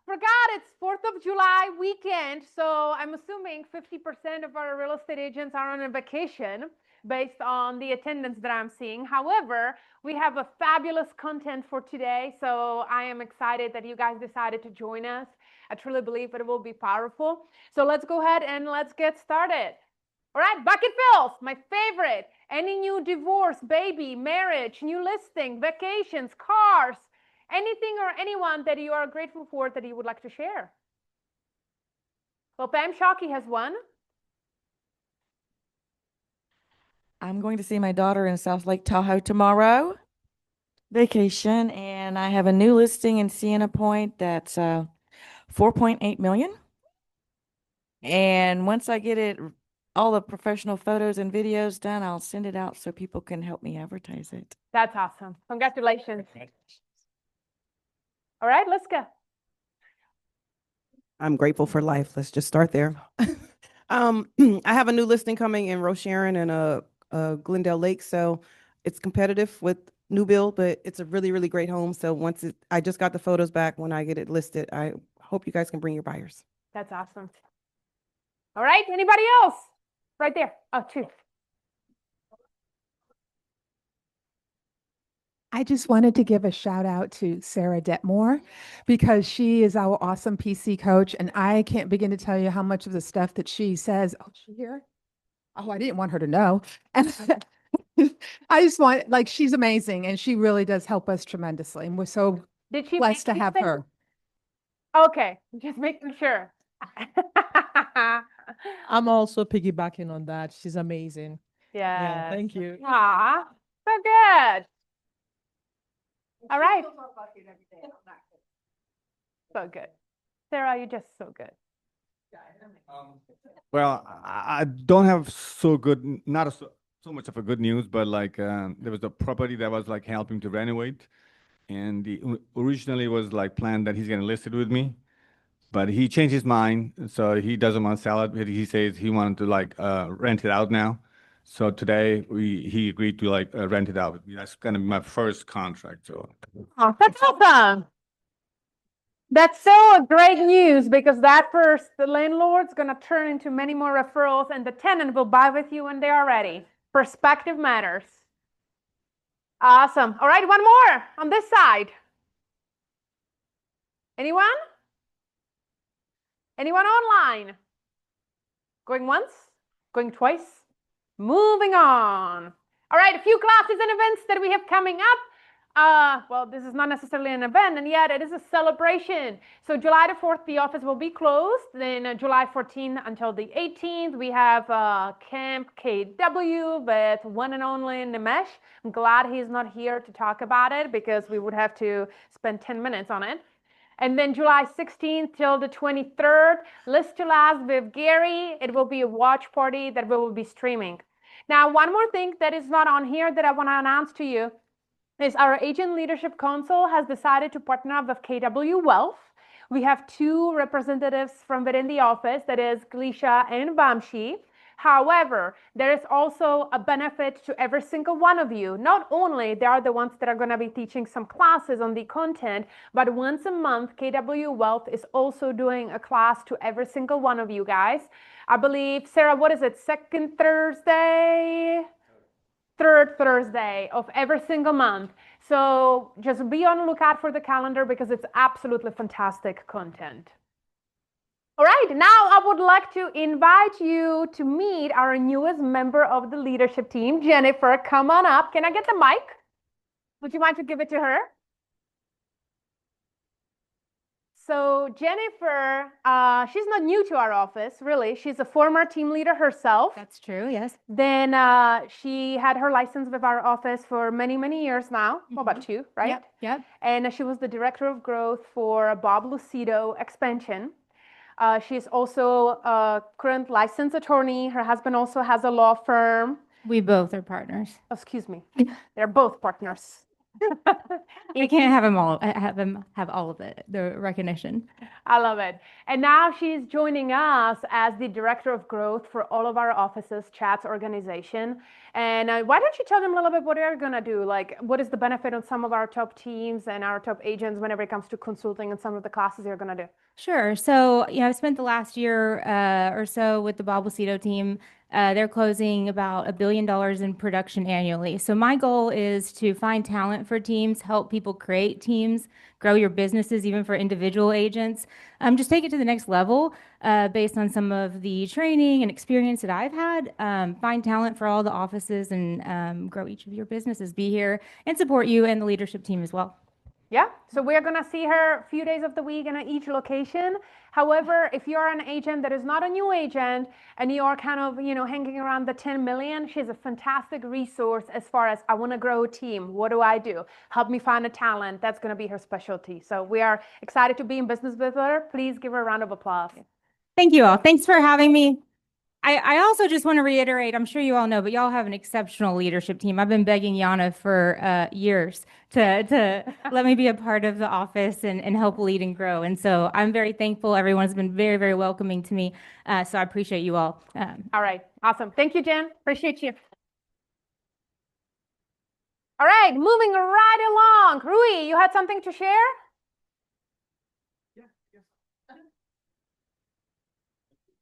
forgot it's 4th of July weekend, so I'm assuming 50% of our real estate agents are on a vacation based on the attendance that I'm seeing. However, we have a fabulous content for today, so I am excited that you guys decided to join us. I truly believe it will be powerful. So let's go ahead and let's get started. All right, bucket fills, my favorite. Any new divorce, baby, marriage, new listing, vacations, cars, anything or anyone that you are grateful for that you would like to share. Well, Pam Shockey has one. I'm going to see my daughter in South Lake Tahoe tomorrow, vacation, and I have a new listing in Sienna Point that's 4.8 million. And once I get it, all the professional photos and videos done, I'll send it out so people can help me advertise it. That's awesome. Congratulations. All right, let's go. I'm grateful for life. Let's just start there. I have a new listing coming in Roche-Sharon and Glendale Lake, so it's competitive with new build, but it's a really, really great home. So I just got the photos back. When I get it listed, I hope you guys can bring your buyers. That's awesome. All right, anybody else? Right there. Oh, two. I just wanted to give a shout out to Sarah Detmore because she is our awesome PC coach. And I can't begin to tell you how much of the stuff that she says. Oh, is she here? Oh, I didn't want her to know. And I just want, like, she's amazing. And she really does help us tremendously. And we're so Did she blessed to make you have say- her. Okay, just making sure. I'm also piggybacking on that. She's amazing. Yeah. Thank you. Aw, so good. All right. So good. Sarah, you're just so good. Well, I don't have so good, not so much of a good news, but like there was a property that was like helping to renovate, and originally was like planned that he's gonna list it with me, but he changed his mind, so he doesn't want to sell it. But he says he wanted to like rent it out now. So today he agreed to like rent it out with me. That's gonna be my first contract. So Oh, that's awesome. That's so great news because that first, the landlord's going to turn into many more referrals and the tenant will buy with you when they are ready. Perspective matters. Awesome. All right, one more on this side. Anyone? Anyone online? Going once? Going twice? Moving on. All right, a few classes and events that we have coming up. Well, this is not necessarily an event, and yet it is a celebration. So July the 4th, the office will be closed. Then July 14th until the 18th, we have Camp KW with one and only Nimesh. I'm glad he's not here to talk about it because we would have to spend 10 minutes on it. And then July 16th till the 23rd, List to Last with Gary. It will be a watch party that we will be streaming. Now, one more thing that is not on here that I want to announce to you is our Agent Leadership Council has decided to partner up with KW Wealth. We have two representatives from within the office, that is Glisha and Vamshi. However, there is also a benefit to every single one of you. Not only they are the ones that are going to be teaching some classes on the content, but once a month, KW Wealth is also doing a class to every single one of you guys. I believe, Sarah, what is it? Second Thursday? Third Thursday of every single month. So just be on the lookout for the calendar because it's absolutely fantastic content. All right, now I would like to invite you to meet our newest member of the leadership team, Jennifer. Come on up. Can I get the mic? Would you mind to give it to her? So Jennifer, she's not new to our office, really. She's a former team leader herself. That's true, yes. Then she had her license with our office for many, many years now, about 2, right? Yep. And she was the director of growth for Bob Lucido Expansion. She's also a current licensed attorney. Her husband also has a law firm. We both are partners. Excuse me. They're both partners. We can't have them all, have all of the recognition. I love it. And now she's joining us as the director of growth for all of our offices, Chad's organization. And why don't you tell them a little bit what they're gonna do? Like, what is the benefit on some of our top teams and our top agents whenever it comes to consulting and some of the classes they're gonna do? Sure. So, I've spent the last year or so with the Bob Lucido team. They're closing about $1 billion in production annually. So my goal is to find talent for teams, help people create teams, grow your businesses, even for individual agents. Just take it to the next level based on some of the training and experience that I've had. Find talent for all the offices and grow each of your businesses. Be here and support you and the leadership team as well. Yeah, so we're gonna see her a few days of the week in each location. However, if you're an agent that is not a new agent and you are kind of, hanging around the 10 million, she's a fantastic resource as far as I want to grow a team. What do I do? Help me find a talent. That's going to be her specialty. So we are excited to be in business with her. Please give her a round of applause. Thank you all. Thanks for having me. I also just want to reiterate, I'm sure you all know, but y'all have an exceptional leadership team. I've been begging Yana for years to let me be a part of the office and help lead and grow. And so I'm very thankful. Everyone's been very, very welcoming to me. So I appreciate you all. All right, awesome. Thank you, Jen. Appreciate you. All right, moving right along. Rui, you had something to share?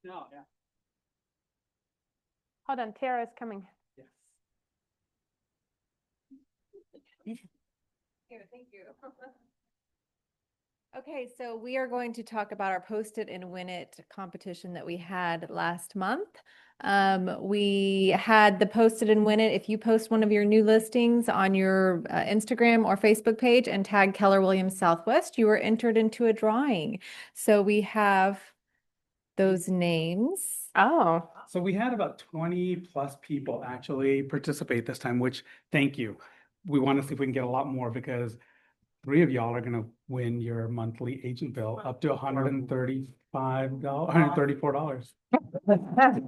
No, yeah. Hold on, Tara is coming. Yes. Thank you. Okay, so we are going to talk about our Post It and Win It competition that we had last month. We had the Post It and Win It. If you post one of your new listings on your Instagram or Facebook page and tag Keller Williams Southwest, you are entered into a drawing. So we have those names. Oh. So we had about 20 plus people actually participate this time, which thank you. We want to see if we can get a lot more because 3 of y'all are going to win your monthly agent bill up to $135, $134.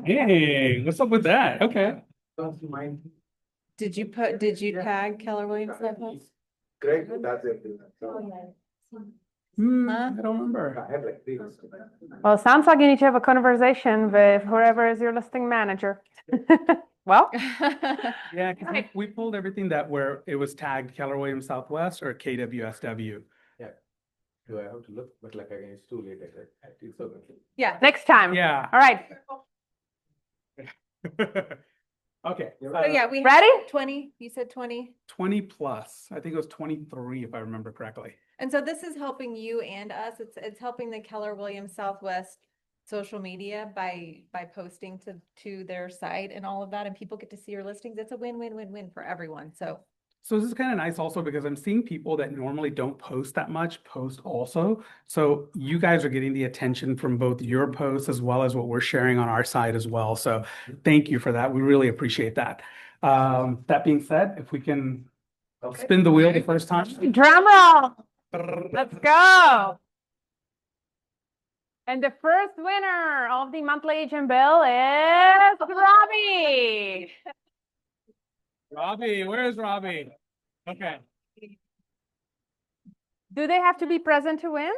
Hey, what's up with that? Okay. Did you tag Keller Williams Southwest? Greg, that's it. I don't remember. I had like 3. Well, it sounds like you need to have a conversation with whoever is your listing manager. Well, Yeah, because we pulled everything that where it was tagged Keller Williams Southwest or KWSW. Do I have to look? But like again, it's too late. I think so. Yeah. next time. Yeah. All right. Okay. So yeah, we Ready? had 20, you said 20. 20 plus. I think it was 23 if I remember correctly. And so this is helping you and us. It's helping the Keller Williams Southwest social media by posting to their site and all of that, and people get to see your listings. It's a win-win-win-win for everyone. So So this is kind of nice also because I'm seeing people that normally don't post that much post also. So you guys are getting the attention from both your posts as well as what we're sharing on our side as well. So thank you for that. We really appreciate that. That being said, if we can spin the wheel the first time. Drum roll. Let's go. And the first winner of the monthly agent bill is Robbie. Robbie, where is Robbie? Okay. Do they have to be present to win?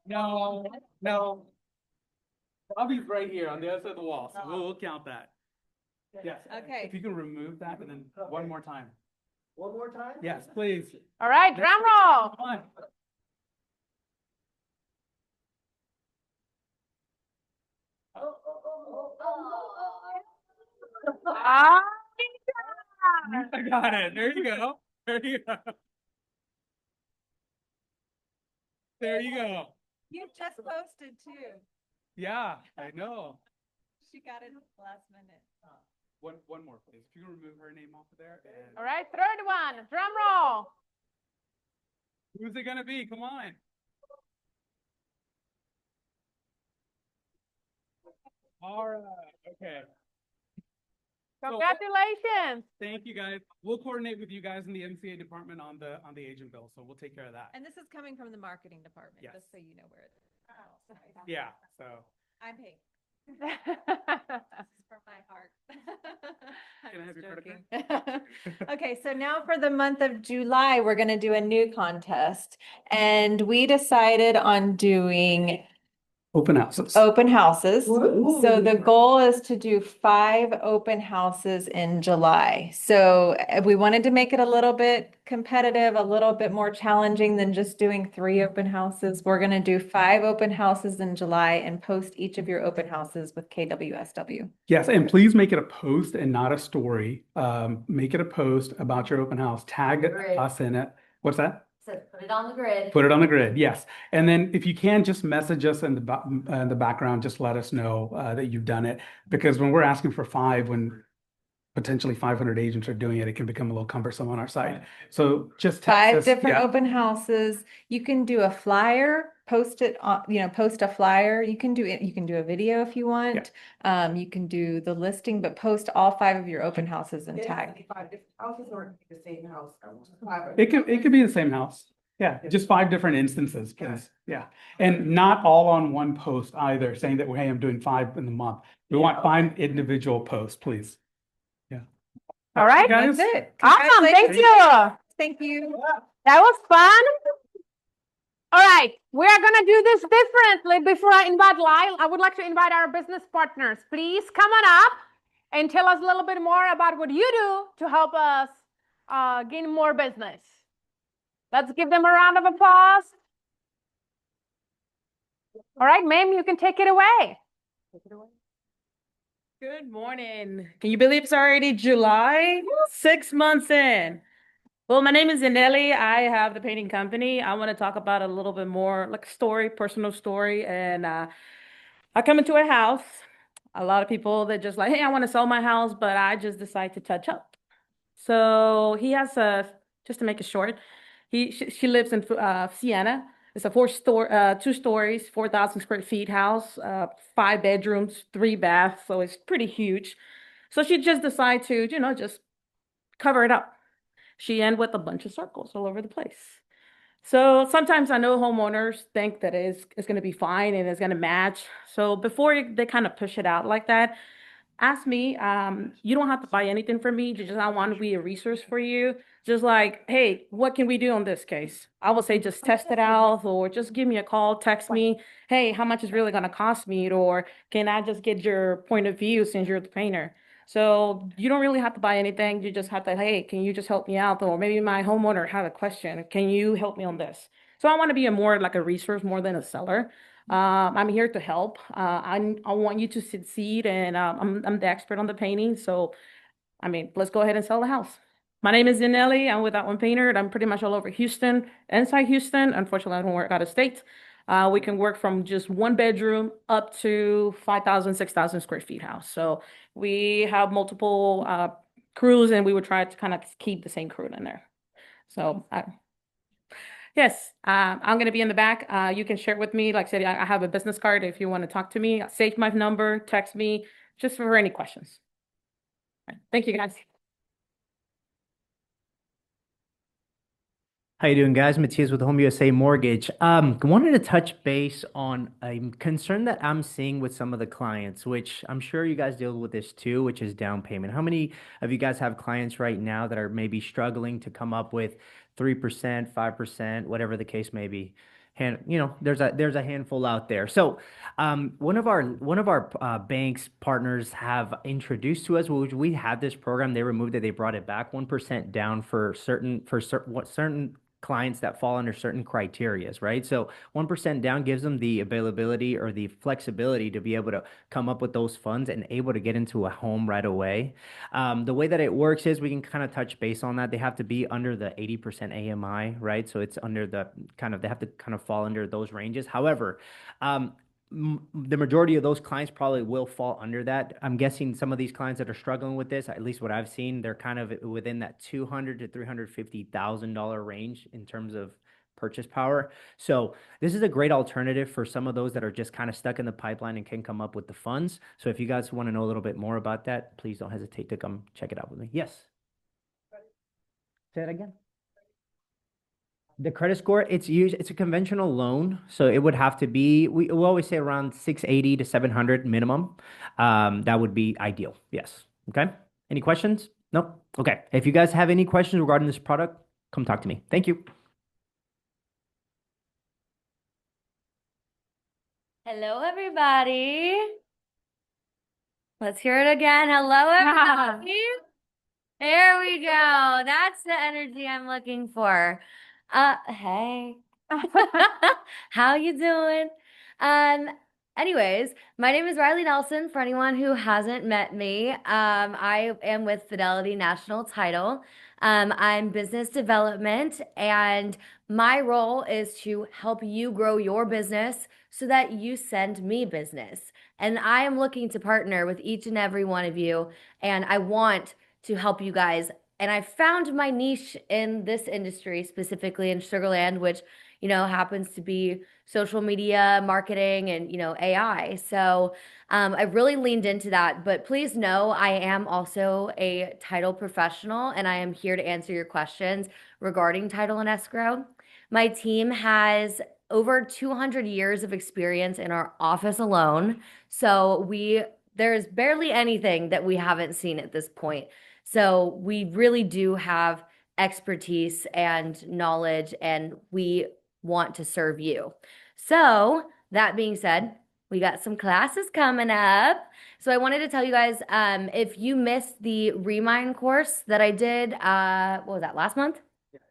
No. Robbie's right here on the other side of the wall, so we'll count that. Yes. Okay. If you can remove that and then one more time. One more time? Yes, please. All right, drum roll. Come on. Ah, I got it. There you go. There you go. There you go. you just posted too. Yeah, I know. She got it last minute. One more, please. If you can remove her name off of there. And all right, third one, drum roll. who's it gonna be? Come on. All right. Okay. So, Congratulations. thank you guys. We'll coordinate with you guys in the MCA department on the agent bill, so we'll take care of that. And this is coming from the marketing department, Yes. just so you know where it's. Yeah. So I'm paid. This is from my heart. Can I have your credit joking. Okay, so now for the month of July, we're gonna do a new contest. And we decided on doing Open houses. open houses. So the goal is to do 5 open houses in July. So we wanted to make it a little bit competitive, a little bit more challenging than just doing 3 open houses. We're going to do 5 open houses in July and post each of your open houses with KWSW. Yes, and please make it a post and not a story. Make it a post about your open house. Tag us in it. What's that? Put it on the grid. Put it on the grid, yes. And then if you can, just message us in the background, just let us know that you've done it. Because when we're asking for 5, when potentially 500 agents are doing it, it can become a little cumbersome on our site. So just text 5 us. different Yeah. open houses. You can do a flyer, post it on, post a flyer. You can do it. You can do a video if you want. You can do the listing, but post all 5 of your open houses and tag. 5 different houses or the same house? It could be the same house. Yeah, just 5 different instances, please. Yeah. And not all on one post either, saying that, hey, I'm doing 5 in the month. We want 5 individual posts, please. Yeah. All right. Guys. That's it. Awesome. Thank you. Thank you. That was fun. All right, we are gonna do this differently. Before I invite Lyle, I would like to invite our business partners. Please come on up and tell us a little bit more about what you do to help us gain more business. Let's give them a round of applause. All right, ma'am, you can take it away. Good morning. Can you believe it's already July? 6 months in. Well, my name is Zanelli. I have the painting company. I want to talk about a little bit more like story, personal story. And I come into a house. A lot of people that just like, hey, I want to sell my house, but I just decide to touch up. So he has just to make it short, she lives in Siena. It's a 2 stories, 4,000 square feet house, 5 bedrooms, 3 baths. So it's pretty huge. So she just decided to, just cover it up. She ended with a bunch of circles all over the place. So sometimes I know homeowners think that it's going to be fine and it's going to match. So before they kind of push it out like that, ask me. You don't have to buy anything from me. I want to be a resource for you. Just like, hey, what can we do on this case? I will say just test it out, or just give me a call, text me. Hey, how much is really going to cost me? Or can I just get your point of view since you're the painter? So you don't really have to buy anything. You just have to, hey, can you just help me out? Or maybe my homeowner have a question. Can you help me on this? So I want to be more like a resource more than a seller. I'm here to help. I want you to succeed, and I'm the expert on the painting. So, let's go ahead and sell the house. My name is Zanelli. I'm with That One Painter. I'm pretty much all over Houston, inside Houston. Unfortunately, I don't work out of state. We can work from just 1 bedroom up to 5,000, 6,000 square feet house. So we have multiple crews, and we would try to kind of keep the same crew in there. So yes, I'm going to be in the back. You can share it with me. Like I said, I have a business card if you want to talk to me. Save my number, text me, just for any questions. All right. Thank you, guys. How you doing, guys? Matias with Home USA Mortgage. Wanted to touch base on a concern that I'm seeing with some of the clients, which I'm sure you guys deal with this too, which is down payment. How many of you guys have clients right now that are maybe struggling to come up with 3%, 5%, whatever the case may be? There's a handful out there. So one of our banks partners have introduced to us, which we had this program, they removed it, they brought it back, 1% down for certain clients that fall under certain criterias, right? So 1% down gives them the availability or the flexibility to be able to come up with those funds and able to get into a home right away. The way that it works is we can kind of touch base on that. They have to be under the 80% AMI, right? So it's under they have to kind of fall under those ranges. However, the majority of those clients probably will fall under that. I'm guessing some of these clients that are struggling with this, at least what I've seen, they're kind of within that $200,000 to $350,000 range in terms of purchase power. So this is a great alternative for some of those that are just kind of stuck in the pipeline and can come up with the funds. So if you guys want to know a little bit more about that, please don't hesitate to come check it out with me. Yes. Say that again. The credit score, it's a conventional loan, so it would have to be, we always say around 680 to 700 minimum. That would be ideal. Yes. Okay. Any questions? No? Okay. If you guys have any questions regarding this product, come talk to me. Thank you. Hello, everybody. Let's hear it again. Hello, everybody. There we go. That's the energy I'm looking for. Hey. How you doing? Anyways, my name is Riley Nelson. For anyone who hasn't met me, I am with Fidelity National Title. I'm business development, and my role is to help you grow your business so that you send me business. And I am looking to partner with each and every one of you, and I want to help you guys. And I found my niche in this industry, specifically in Sugarland, which, happens to be social media marketing and, AI. So I really leaned into that. But please know I am also a title professional, and I am here to answer your questions regarding title and escrow. My team has over 200 years of experience in our office alone. So there's barely anything that we haven't seen at this point. So we really do have expertise and knowledge, and we want to serve you. So that being said, we got some classes coming up. So I wanted to tell you guys, if you missed the Remind course that I did, what was that, last month?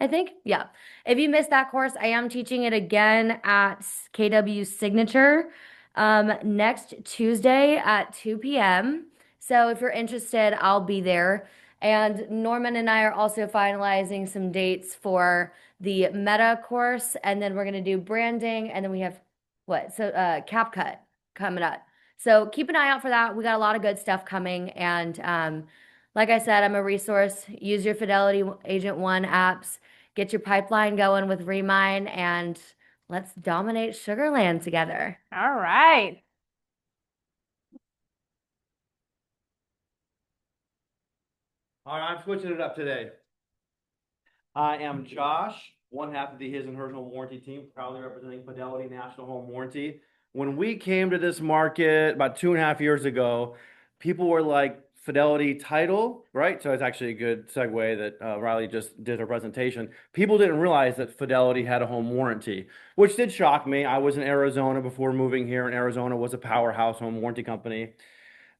I think. Yeah. If you missed that course, I am teaching it again at KW Signature next Tuesday at 2 p.m. So if you're interested, I'll be there. And Norman and I are also finalizing some dates for the Meta course, and then we're going to do branding, and then we have CapCut coming up. So keep an eye out for that. We got a lot of good stuff coming, and like I said, I'm a resource. Use your Fidelity Agent One apps, get your pipeline going with Remind, and let's dominate Sugarland together. All right. All right, I'm switching it up today. I am Josh, one half of the His and Hers Home Warranty team, proudly representing Fidelity National Home Warranty. When we came to this market about 2.5 years ago, people were like, Fidelity Title, right? So it's actually a good segue that Riley just did her presentation. People didn't realize that Fidelity had a home warranty, which did shock me. I was in Arizona before moving here, and Arizona was a powerhouse home warranty company.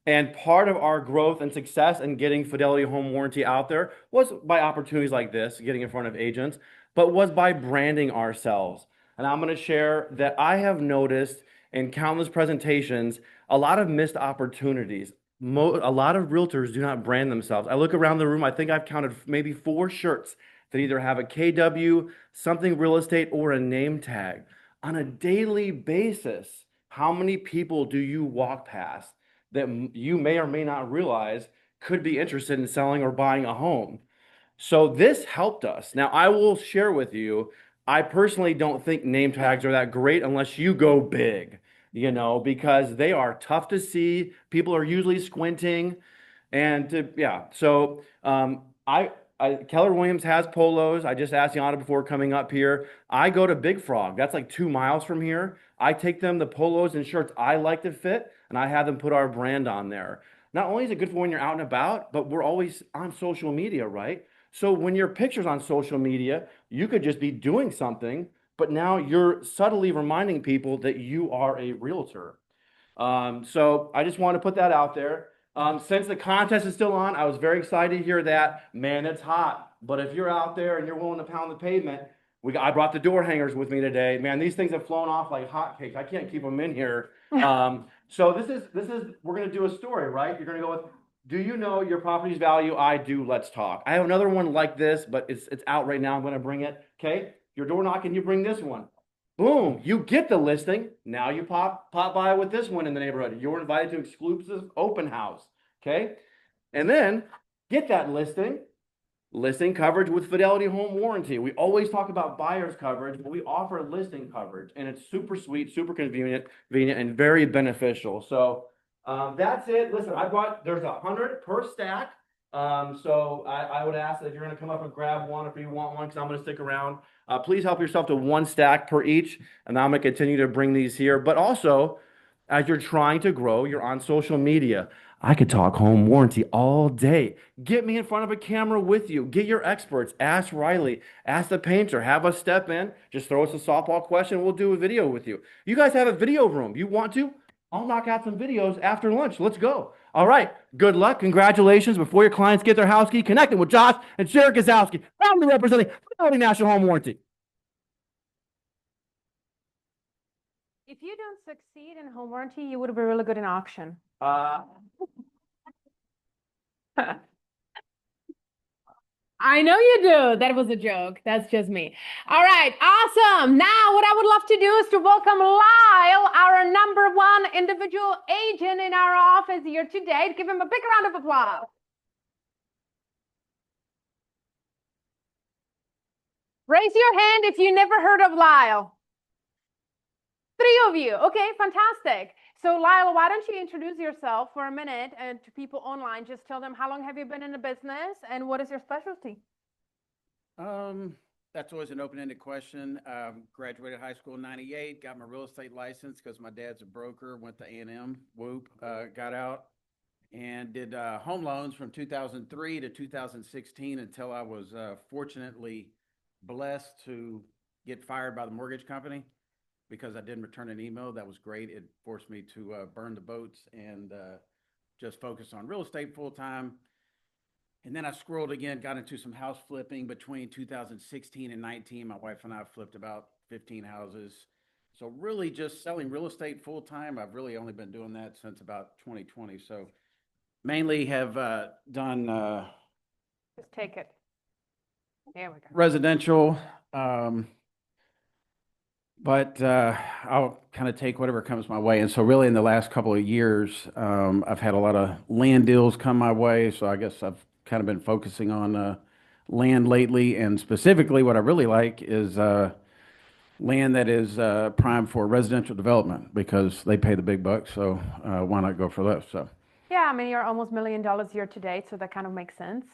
And part of our growth and success in getting Fidelity Home Warranty out there was by opportunities like this, getting in front of agents, but was by branding ourselves. And I'm going to share that I have noticed in countless presentations a lot of missed opportunities. A lot of realtors do not brand themselves. I look around the room, I think I've counted maybe 4 shirts that either have a KW, something real estate, or a name tag. On a daily basis, how many people do you walk past that you may or may not realize could be interested in selling or buying a home? So this helped us. Now, I will share with you, I personally don't think name tags are that great unless you go big, because they are tough to see. People are usually squinting. And so Keller Williams has polos. I just asked Yana before coming up here. I go to Big Frog. That's like 2 miles from here. I take them the polos and shirts I like to fit, and I have them put our brand on there. Not only is it good for when you're out and about, but we're always on social media, right? So when your picture's on social media, you could just be doing something, but now you're subtly reminding people that you are a realtor. So I just want to put that out there. Since the contest is still on, I was very excited to hear that. Man, it's hot. But if you're out there and you're willing to pound the pavement, I brought the door hangers with me today. Man, these things have flown off like hotcakes. I can't keep them in here. So this is we're going to do a story, right? You're going to go with, do you know your property's value? I do. Let's talk. I have another one like this, but it's out right now. I'm going to bring it. Okay. Your door knocking, you bring this one. Boom, you get the listing. Now you pop by with this one in the neighborhood. You're invited to exclusive open house, okay? And then get that listing coverage with Fidelity Home Warranty. We always talk about buyer's coverage, but we offer listing coverage, and it's super sweet, super convenient, and very beneficial. So that's it. Listen, there's 100 per stack. So I would ask that if you're going to come up and grab one if you want one, because I'm going to stick around. Please help yourself to 1 stack per each, and I'm going to continue to bring these here. But also, as you're trying to grow, you're on social media. I could talk home warranty all day. Get me in front of a camera with you. Get your experts. Ask Riley. Ask the painter. Have us step in. Just throw us a softball question. We'll do a video with you. You guys have a video room. You want to? I'll knock out some videos after lunch. Let's go. All right. Good luck. Congratulations. Before your clients get their house key, connecting with Josh and Sarah Gazowski, proudly representing Fidelity National Home Warranty. If you don't succeed in home warranty, you would be really good in auction. I know you do. That was a joke. That's just me. All right. Awesome. Now, what I would love to do is to welcome Lyle, our #1 individual agent in our office here today. Give him a big round of applause. Raise your hand if you never heard of Lyle. 3 of you. Okay, fantastic. So Lyle, why don't you introduce yourself for a minute and to people online, just tell them how long have you been in the business and what is your specialty? That's always an open-ended question. Graduated high school in '98, got my real estate license because my dad's a broker, went to A&M, whoop, got out and did home loans from 2003 to 2016 until I was fortunately blessed to get fired by the mortgage company because I didn't return an email. That was great. It forced me to burn the boats and just focus on real estate full-time. And then I scrolled again, got into some house flipping between 2016 and 19. My wife and I flipped about 15 houses. So really just selling real estate full-time. I've really only been doing that since about 2020. So mainly have done Just take it. There we go. residential, but I'll kind of take whatever comes my way. And so really in the last couple of years, I've had a lot of land deals come my way. So I guess I've kind of been focusing on land lately. And specifically what I really like is land that is prime for residential development because they pay the big bucks. So why not go for those? So. Yeah, I mean, you're almost $1 million year to date, so that kind of makes sense.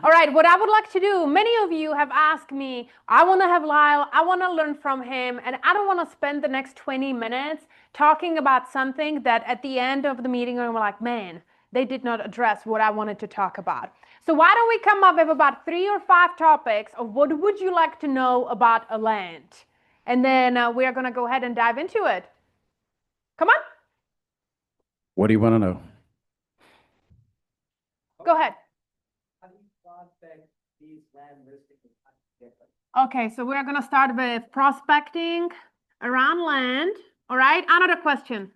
All right, what I would like to do, many of you have asked me, I want to have Lyle, I want to learn from him, and I don't want to spend the next 20 minutes talking about something that at the end of the meeting, I'm like, man, they did not address what I wanted to talk about. So why don't we come up with about 3 or 5 topics of what would you like to know about a land? And then we are going to go ahead and dive into it. Come on. What do you want to know? Go ahead. Okay, so we're going to start with prospecting around land. All right, another question.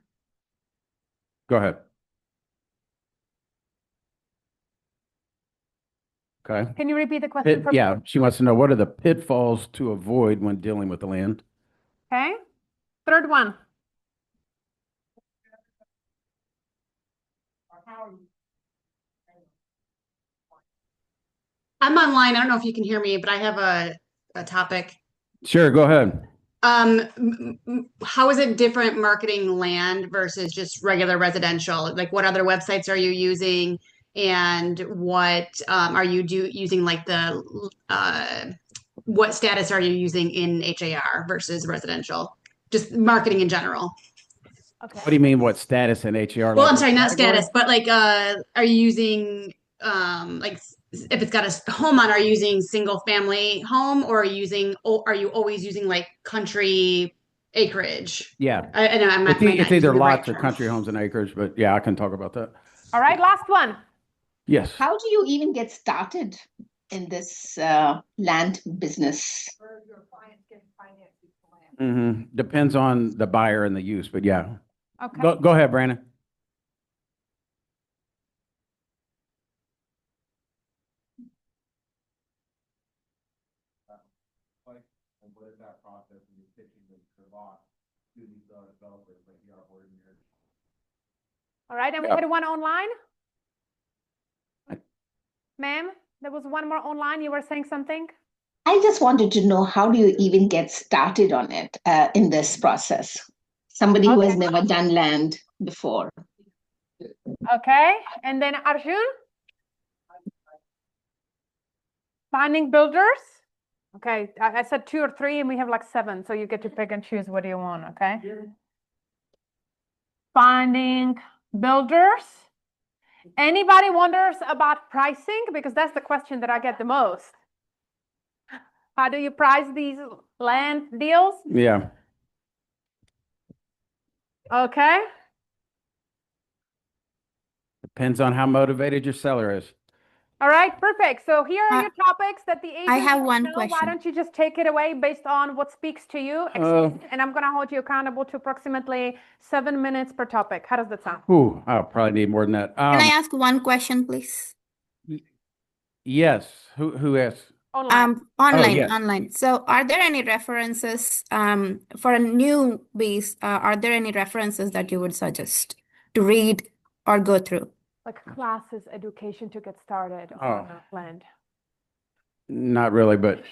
Go ahead. Okay. Can you repeat the question? for me? Yeah, she wants to know what are the pitfalls to avoid when dealing with the land? Okay. Third one. I'm online. I don't know if you can hear me, but I have a topic. Sure, go ahead. How is it different marketing land versus just regular residential? Like what other websites are you using? And what are you using like the what status are you using in HAR versus residential? Just marketing in general. Okay. What do you mean what status in HER? Well, I'm sorry, not status, but like are you using like if it's got a home on, are you using single family home or are you always using like country acreage? Yeah. It's either lots or country homes and acreage, but yeah, I can talk about that. All right, last one. Yes. How do you even get started in this land business? Depends on the buyer and the use, but yeah. Okay. Go ahead, Brandon. What is that process when you're pitching the lot to these developers like you are ordering your? All right, and we had one online. Ma'am, there was one more online. You were saying something? I just wanted to know how do you even get started on it in this process? Somebody who has never done land before. Okay, and then Arjun? Finding builders? Okay, I said 2 or 3 and we have like 7, so you get to pick and choose what you want, okay? Finding builders. Anybody wonders about pricing? Because that's the question that I get the most. How do you price these land deals? Yeah. Okay. Depends on how motivated your seller is. All right, perfect. So here are your topics that the agent have wants one to know. Why question. don't you just take it away based on what speaks to you? And I'm going to hold you accountable to approximately 7 minutes per topic. How does that sound? Ooh, I'll probably need more than that. Can I ask one question, please? Yes. Who asked? Online. Online, yes. online. So are there any references for a newbies? Are there any references that you would suggest to read or go through? Like classes, education to get started Oh. on land. Not really, but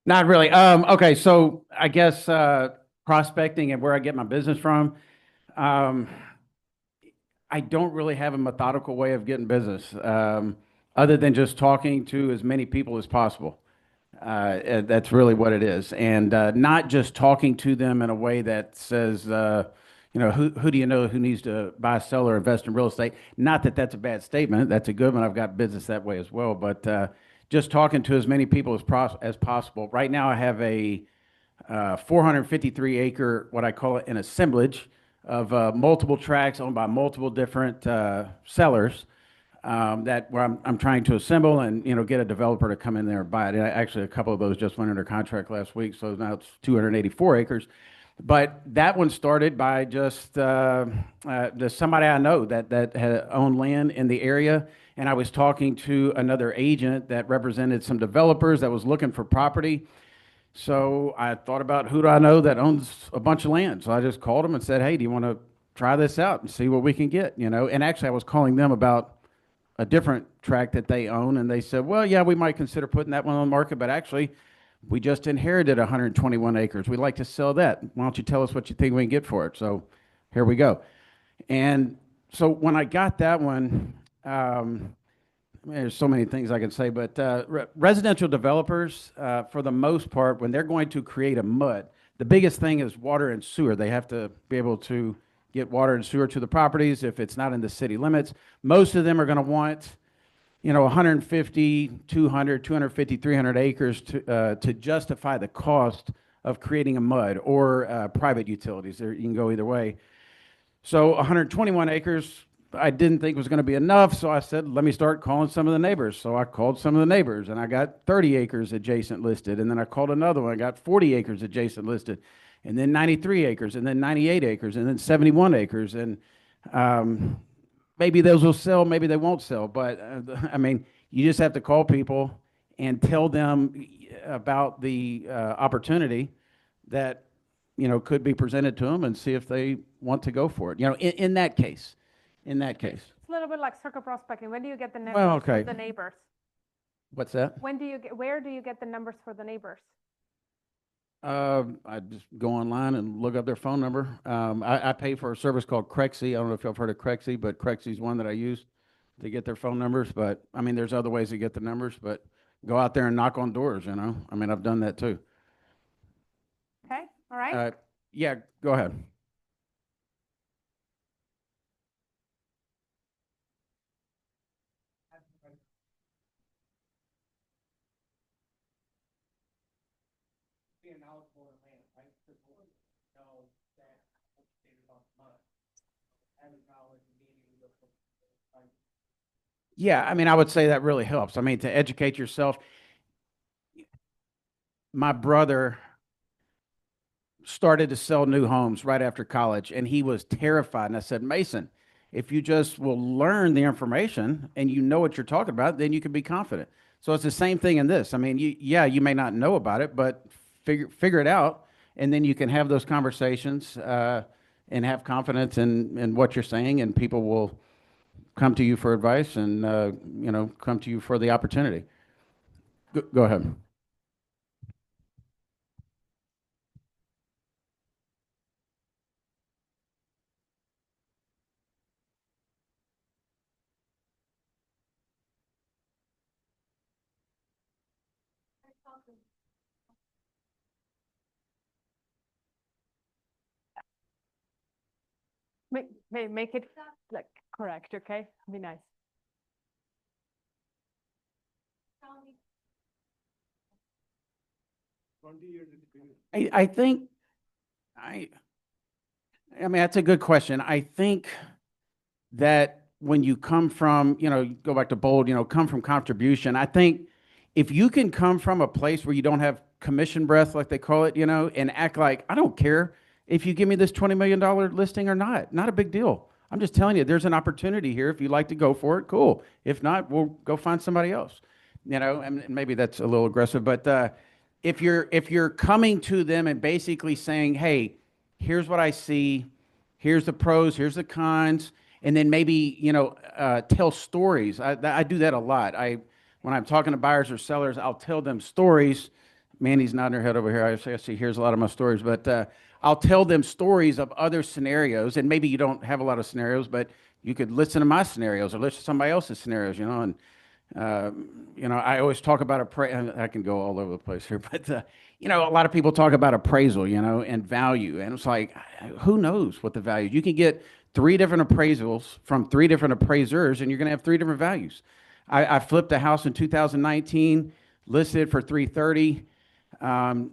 not really. Okay, so I guess prospecting and where I get my business from. I don't really have a methodical way of getting business, other than just talking to as many people as possible. That's really what it is, and not just talking to them in a way that says, who do you know who needs to buy, sell, or invest in real estate? Not that that's a bad statement. That's a good one. I've got business that way as well, but just talking to as many people as possible. Right now, I have a 453 acre, what I call it, an assemblage of multiple tracts owned by multiple different sellers that where I'm trying to assemble and get a developer to come in there and buy it. And actually, a couple of those just went under contract last week, so now it's 284 acres. But that one started by just somebody I know that had owned land in the area, and I was talking to another agent that represented some developers that was looking for property. So I thought about who do I know that owns a bunch of land. So I just called them and said, hey, do you want to try this out and see what we can get? And actually I was calling them about a different tract that they own. And they said, well, yeah, we might consider putting that one on the market, but actually we just inherited 121 acres. We'd like to sell that. Why don't you tell us what you think we can get for it? So here we go. And so when I got that one, there's so many things I can say, but residential developers, for the most part, when they're going to create a MUD, the biggest thing is water and sewer. They have to be able to get water and sewer to the properties if it's not in the city limits. Most of them are going to want, 150, 200, 250, 300 acres to justify the cost of creating a MUD or private utilities. You can go either way. So 121 acres, I didn't think was going to be enough, so I said, let me start calling some of the neighbors. So I called some of the neighbors, and I got 30 acres adjacent listed, and then I called another one, I got 40 acres adjacent listed, and then 93 acres, and then 98 acres, and then 71 acres, and maybe those will sell, maybe they won't sell, but you just have to call people and tell them about the opportunity that could be presented to them and see if they want to go for it. In that case. It's a little bit like circle prospecting. When do you get the numbers Well, okay. for the neighbors? What's that? Where do you get the numbers for the neighbors? I just go online and look up their phone number. I pay for a service called Crexy. I don't know if you've heard of Crexy, but Crexy's one that I use to get their phone numbers. But there's other ways to get the numbers, but go out there and knock on doors, I've done that too. Okay, all right. Yeah, go ahead. Yeah, I would say that really helps. To educate yourself. My brother started to sell new homes right after college, and he was terrified. And I said, Mason, if you just will learn the information and you know what you're talking about, then you can be confident. So it's the same thing in this. You may not know about it, but figure it out, and then you can have those conversations and have confidence in what you're saying, and people will come to you for advice and come to you for the opportunity. Go ahead. Make it like correct, okay? Be nice. I think, I mean, that's a good question. I think that when you come from, you go back to bold, come from contribution, I think if you can come from a place where you don't have commission breath, like they call it, and act like, I don't care if you give me this $20 million listing or not a big deal. I'm just telling you, there's an opportunity here. If you'd like to go for it, cool. If not, we'll go find somebody else, and maybe that's a little aggressive, but if you're coming to them and basically saying, hey, here's what I see, here's the pros, here's the cons, and then maybe, tell stories. I do that a lot. When I'm talking to buyers or sellers, I'll tell them stories. Mandy's nodding her head over here. I see here's a lot of my stories, but I'll tell them stories of other scenarios, and maybe you don't have a lot of scenarios, but you could listen to my scenarios or listen to somebody else's scenarios, and I always talk about I can go all over the place here, but a lot of people talk about appraisal, and value, and it's like, who knows what the value? You can get 3 different appraisals from 3 different appraisers, and you're going to have 3 different values. I flipped a house in 2019, listed for $330,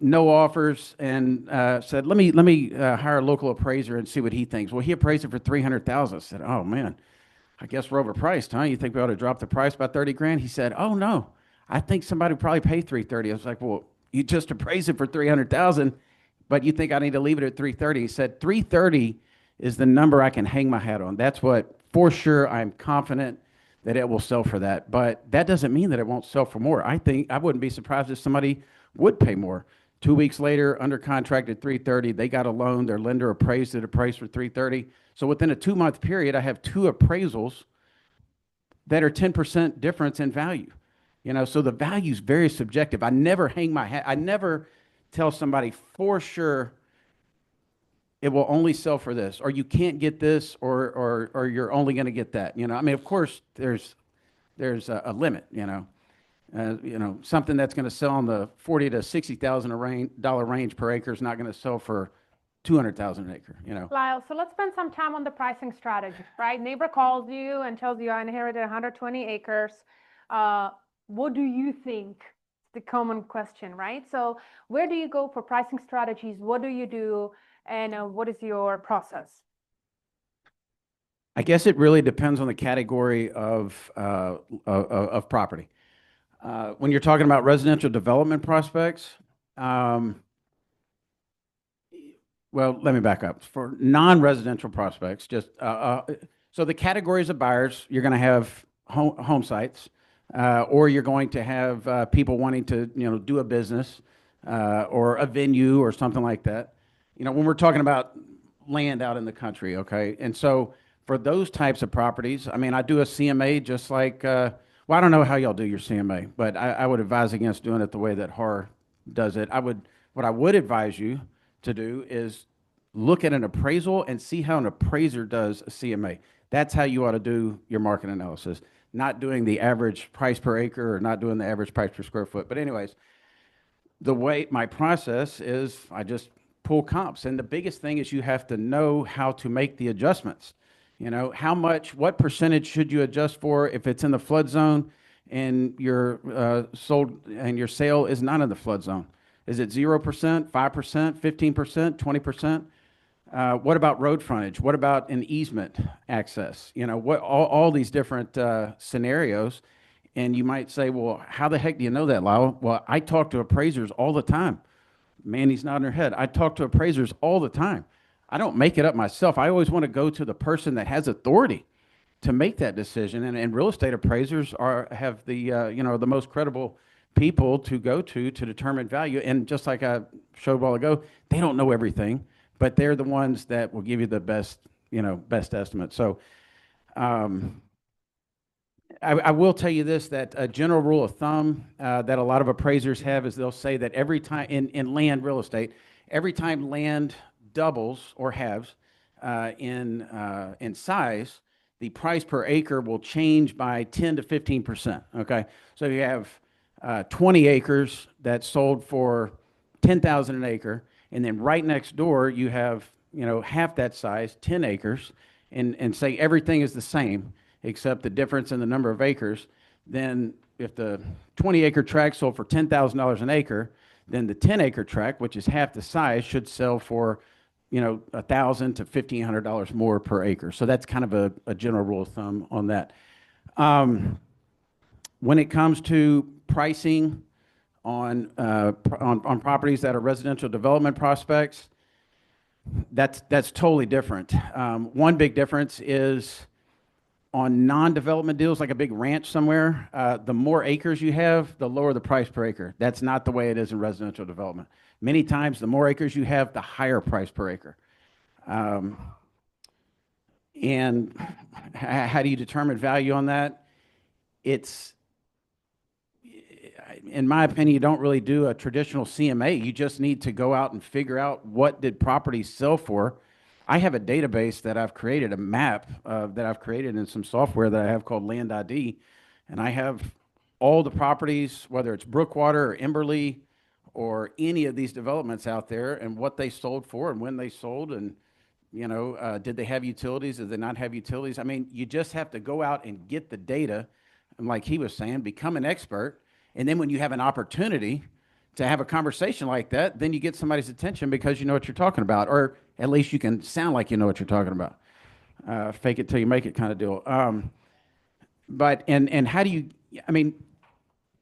no offers, and said, let me hire a local appraiser and see what he thinks. Well, he appraised it for $300,000. I said, oh man, I guess we're overpriced, huh? You think we ought to drop the price by 30 grand? He said, oh no, I think somebody would probably pay 330. I was like, well, you just appraised it for 300,000, but you think I need to leave it at 330? He said, 330 is the number I can hang my hat on. That's what, for sure, I'm confident that it will sell for that. But that doesn't mean that it won't sell for more. I think I wouldn't be surprised if somebody would pay more. 2 weeks later, under contract at 330, they got a loan, their lender appraised it, appraised for 330. So within a 2-month period, I have 2 appraisals that are 10% difference in value. So the value is very subjective. I never hang my hat. I never tell somebody for sure it will only sell for this, or you can't get this, or you're only going to get that. I mean, of course, there's a limit. Something that's going to sell in the $40,000 to $60,000 range per acre is not going to sell for $200,000 an acre. Lyle, so let's spend some time on the pricing strategy, right? Neighbor calls you and tells you I inherited 120 acres. What do you think? It's the common question, right? So where do you go for pricing strategies? What do you do? And what is your process? I guess it really depends on the category of property. When you're talking about residential development prospects, well, let me back up. For non-residential prospects, just so the categories of buyers, you're going to have home sites, or you're going to have people wanting to do a business or a venue or something like that. When we're talking about land out in the country, okay? And so for those types of properties, I mean, I do a CMA just like, well, I don't know how y'all do your CMA, but I would advise against doing it the way that HAR does it. What I would advise you to do is look at an appraisal and see how an appraiser does a CMA. That's how you ought to do your market analysis, not doing the average price per acre or not doing the average price per square foot. But anyways, the way my process is, I just pull comps. And the biggest thing is you have to know how to make the adjustments. What percentage should you adjust for if it's in the flood zone and your sold and your sale is not in the flood zone? Is it 0%, 5%, 15%, 20%? What about road frontage? What about an easement access? All these different scenarios. And you might say, well, how the heck do you know that, Lyle? Well, I talk to appraisers all the time. Mandy's nodding her head. I talk to appraisers all the time. I don't make it up myself. I always want to go to the person that has authority to make that decision. And real estate appraisers have the the most credible people to go to determine value. And just like I showed a while ago, they don't know everything, but they're the ones that will give you the best estimate. So I will tell you this, that a general rule of thumb that a lot of appraisers have is they'll say that every time in land real estate, every time land doubles or halves in size, the price per acre will change by 10 to 15%. Okay, so you have 20 acres that sold for $10,000 an acre, and then right next door you have half that size, 10 acres, and say everything is the same except the difference in the number of acres, then if the 20-acre tract sold for $10,000 an acre, then the 10-acre tract, which is half the size, should sell for $1,000 to $1,500 more per acre. So that's kind of a general rule of thumb on that. When it comes to pricing on properties that are residential development prospects, that's totally different. One big difference is on non-development deals, like a big ranch somewhere, the more acres you have, the lower the price per acre. That's not the way it is in residential development. Many times, the more acres you have, the higher price per acre. And how do you determine value on that? It's, in my opinion, you don't really do a traditional CMA. You just need to go out and figure out what did properties sell for. I have a database that I've created, a map that I've created in some software that I have called Land ID, and I have all the properties, whether it's Brookwater or Emberley or any of these developments out there, and what they sold for and when they sold, and did they have utilities? Did they not have utilities? I mean, you just have to go out and get the data, and like he was saying, become an expert, and then when you have an opportunity to have a conversation like that, then you get somebody's attention because you know what you're talking about, or at least you can sound like you know what you're talking about. Fake it till you make it kind of deal. But how do you, I mean,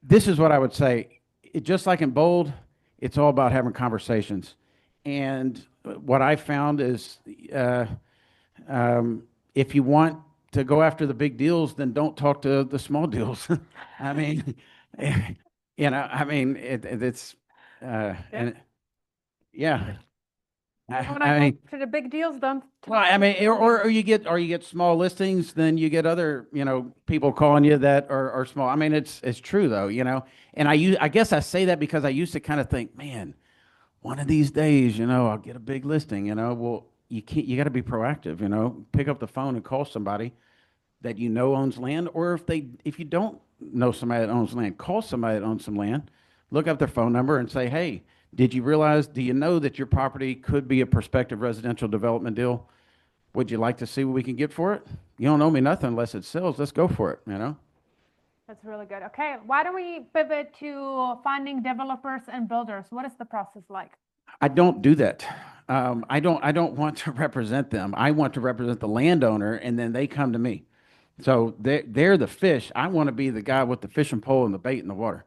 this is what I would say. Just like in Bold, it's all about having conversations. And what I found is if you want to go after the big deals, then don't talk to the small deals. I mean, it's, and yeah. When I I mean, go to the big deals, don't. well, I mean, or you get small listings, then you get other, people calling you that are small. I mean, it's true though, and I guess I say that because I used to kind of think, man, one of these days, I'll get a big listing, well, you got to be proactive, pick up the phone and call somebody that owns land, or if you don't know somebody that owns land, call somebody that owns some land, look up their phone number and say, hey, do you know that your property could be a prospective residential development deal? Would you like to see what we can get for it? You don't owe me nothing unless it sells. Let's go for it, That's really good. Okay, why don't we pivot to finding developers and builders? What is the process like? I don't do that. I don't want to represent them. I want to represent the landowner, and then they come to me. So they're the fish. I want to be the guy with the fishing pole and the bait in the water,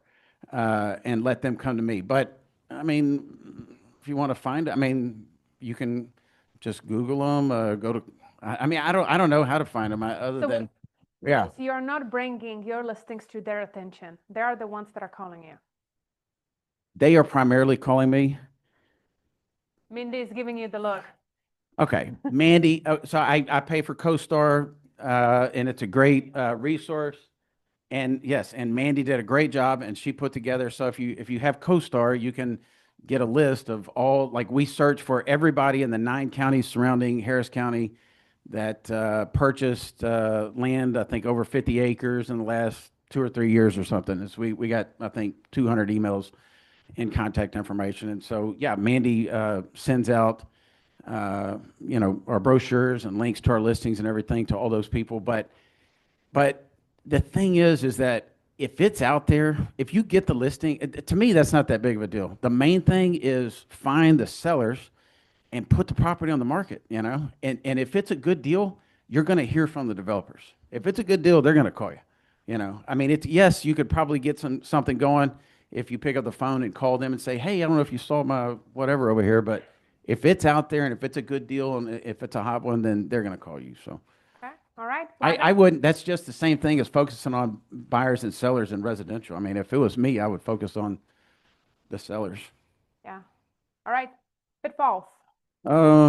and let them come to me. But I mean, if you want to find it, I mean, you can just Google them. Go to. I mean, I don't know how to find them other than, yeah. So you're not bringing your listings to their attention. They are the ones that are calling you. They are primarily calling me. Mindy is giving you the look. Okay, Mandy. So I pay for CoStar, and it's a great resource. And yes, and Mandy did a great job, and she put together. So if you have CoStar, you can get a list of all. Like, we search for everybody in the 9 counties surrounding Harris County that purchased land. I think over 50 acres in the last 2 or 3 years or something. So we got, I think, 200 emails and contact information. And so yeah, Mandy sends out our brochures and links to our listings and everything to all those people. But the thing is that if it's out there, if you get the listing, to me, that's not that big of a deal. The main thing is find the sellers and put the property on the market, and if it's a good deal, you're going to hear from the developers. If it's a good deal, they're going to call you, I mean, yes, you could probably get something going if you pick up the phone and call them and say, hey, I don't know if you saw my whatever over here, but if it's out there and if it's a good deal and if it's a hot one, then they're going to call you. So. Okay. All right. I wouldn't, that's just the same thing as focusing on buyers and sellers in residential. I mean, if it was me, I would focus on the sellers. Yeah. All right. Pitfalls. I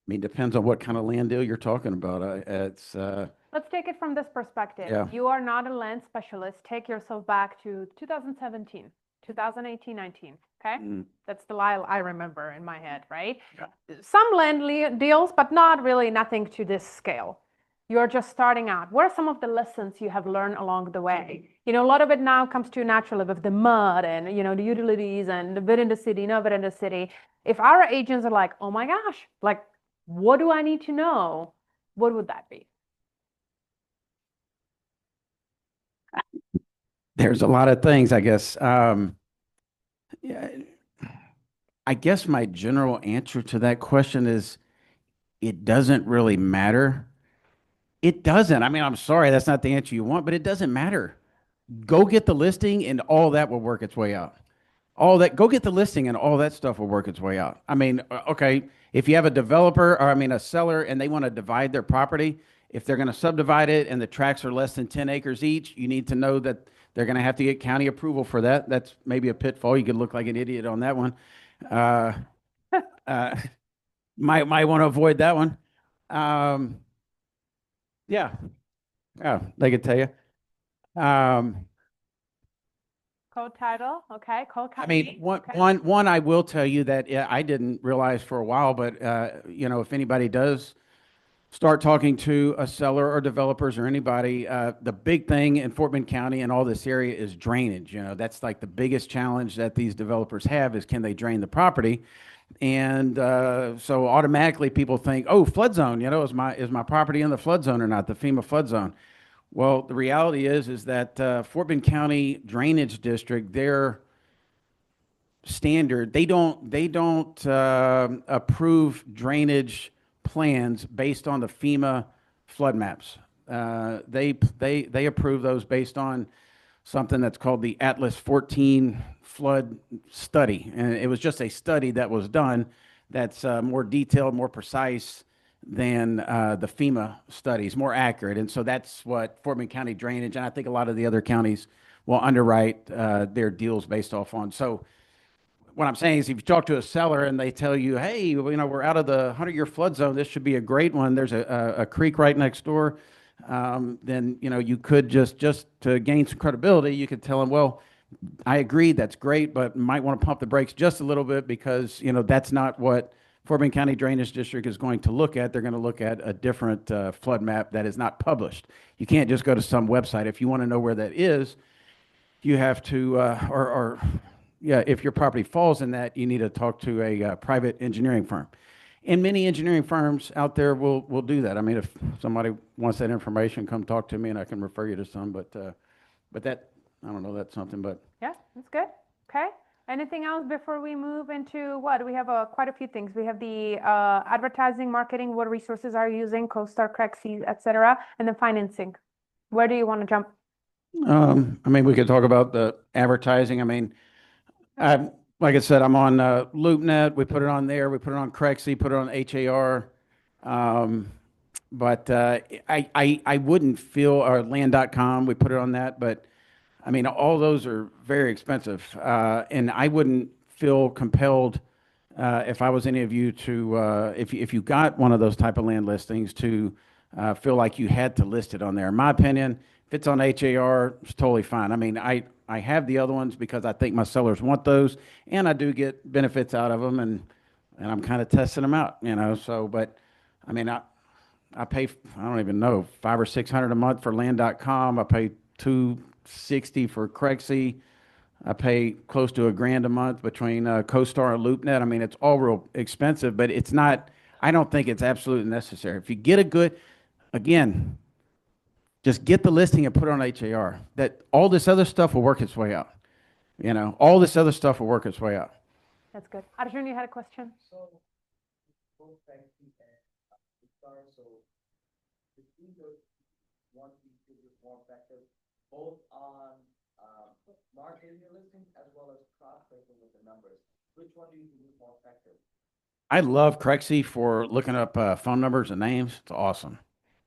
mean, depends on what kind of land deal you're talking about. Let's take it from this perspective. Yeah. You are not a land specialist. Take yourself back to 2017, 2018, 19. Okay. That's the Lyle I remember in my head, right? Yeah. Some land deals, but not really nothing to this scale. you're just starting out, what are some of the lessons you have learned along the way? You know, a lot of it now comes to you naturally with the mud and, you know, the utilities and the bit in the city, no bit in the city. If our agents are like, oh my gosh, like, what do I need to know? What would that be? There's a lot of things, I guess. Yeah, I guess my general answer to that question is it doesn't really matter. It doesn't. I mean, I'm sorry, that's not the answer you want, but it doesn't matter. Go get the listing and all that will work its way out. All that, go get the listing and all that stuff will work its way out. I mean, okay, if you have a developer or I mean a seller and they want to divide their property, if they're going to subdivide it and the tracts are less than 10 acres each, you need to know that they're going to have to get county approval for that. That's maybe a pitfall. You could look like an idiot on that one. Might want to avoid that one. Yeah. Yeah, they could tell you. Code title, okay, code I mean, company, one, okay. one I will tell you that I didn't realize for a while, but you know, if anybody does start talking to a seller or developers or anybody, the big thing in Fort Bend County and all this area is drainage. You know, that's like the biggest challenge that these developers have is can they drain the property? And so automatically people think, oh, flood zone, you know, is my property in the flood zone or not, the FEMA flood zone? Well, the reality is that Fort Bend County Drainage District, their standard, they don't approve drainage plans based on the FEMA flood maps. They approve those based on something that's called the Atlas 14 flood study, and it was just a study that was done that's more detailed, more precise than the FEMA studies, more accurate. And so that's what Fort Bend County Drainage, and I think a lot of the other counties will underwrite their deals based off on. So what I'm saying is if you talk to a seller and they tell you, hey, you know, we're out of the 100-year flood zone, this should be a great one. There's a creek right next door. Then, you know, you could just to gain some credibility, you could tell them, well, I agree, that's great, but might want to pump the brakes just a little bit because, you know, that's not what Fort Bend County Drainage District is going to look at. They're going to look at a different flood map that is not published. You can't just go to some website. If you want to know where that is, you have to, yeah, if your property falls in that, you need to talk to a private engineering firm. And many engineering firms out there will do that. I mean, if somebody wants that information, come talk to me and I can refer you to some. But that, I don't know, that's something, but. Yeah, that's good. Okay. Anything else before we move into what? We have quite a few things. We have the advertising, marketing, what resources are you using, CoStar, Craigslist, et cetera, and then financing. Where do you want to jump? I mean, we could talk about the advertising. I mean, like I said, I'm on LoopNet. We put it on there. We put it on Craigslist, put it on HAR. But I wouldn't feel, or land.com, we put it on that. But I mean, all those are very expensive. And I wouldn't feel compelled if I was any of you to, if you got one of those type of land listings, to feel like you had to list it on there. In my opinion, if it's on HAR, it's totally fine. I mean, I have the other ones because I think my sellers want those, and I do get benefits out of them, and I'm kind of testing them out, you know. So, but I mean, I pay, I don't even know, $500 or $600 a month for land.com. I pay $260 for Craigslist. I pay close to $1,000 a month between CoStar and LoopNet. I mean, it's all real expensive, but it's not, I don't think it's absolutely necessary. If you get a good, again, just get the listing and put it on HAR. That all this other stuff will work its way out. You know, all this other stuff will work its way out. That's good. Arjun, you had a question? So, both Craigslist and CoStar, so the either one piece is more effective, both on marketing your listing as well as prospecting with the numbers. Which one do you think is more effective? I love Craigslist for looking up phone numbers and names. It's awesome.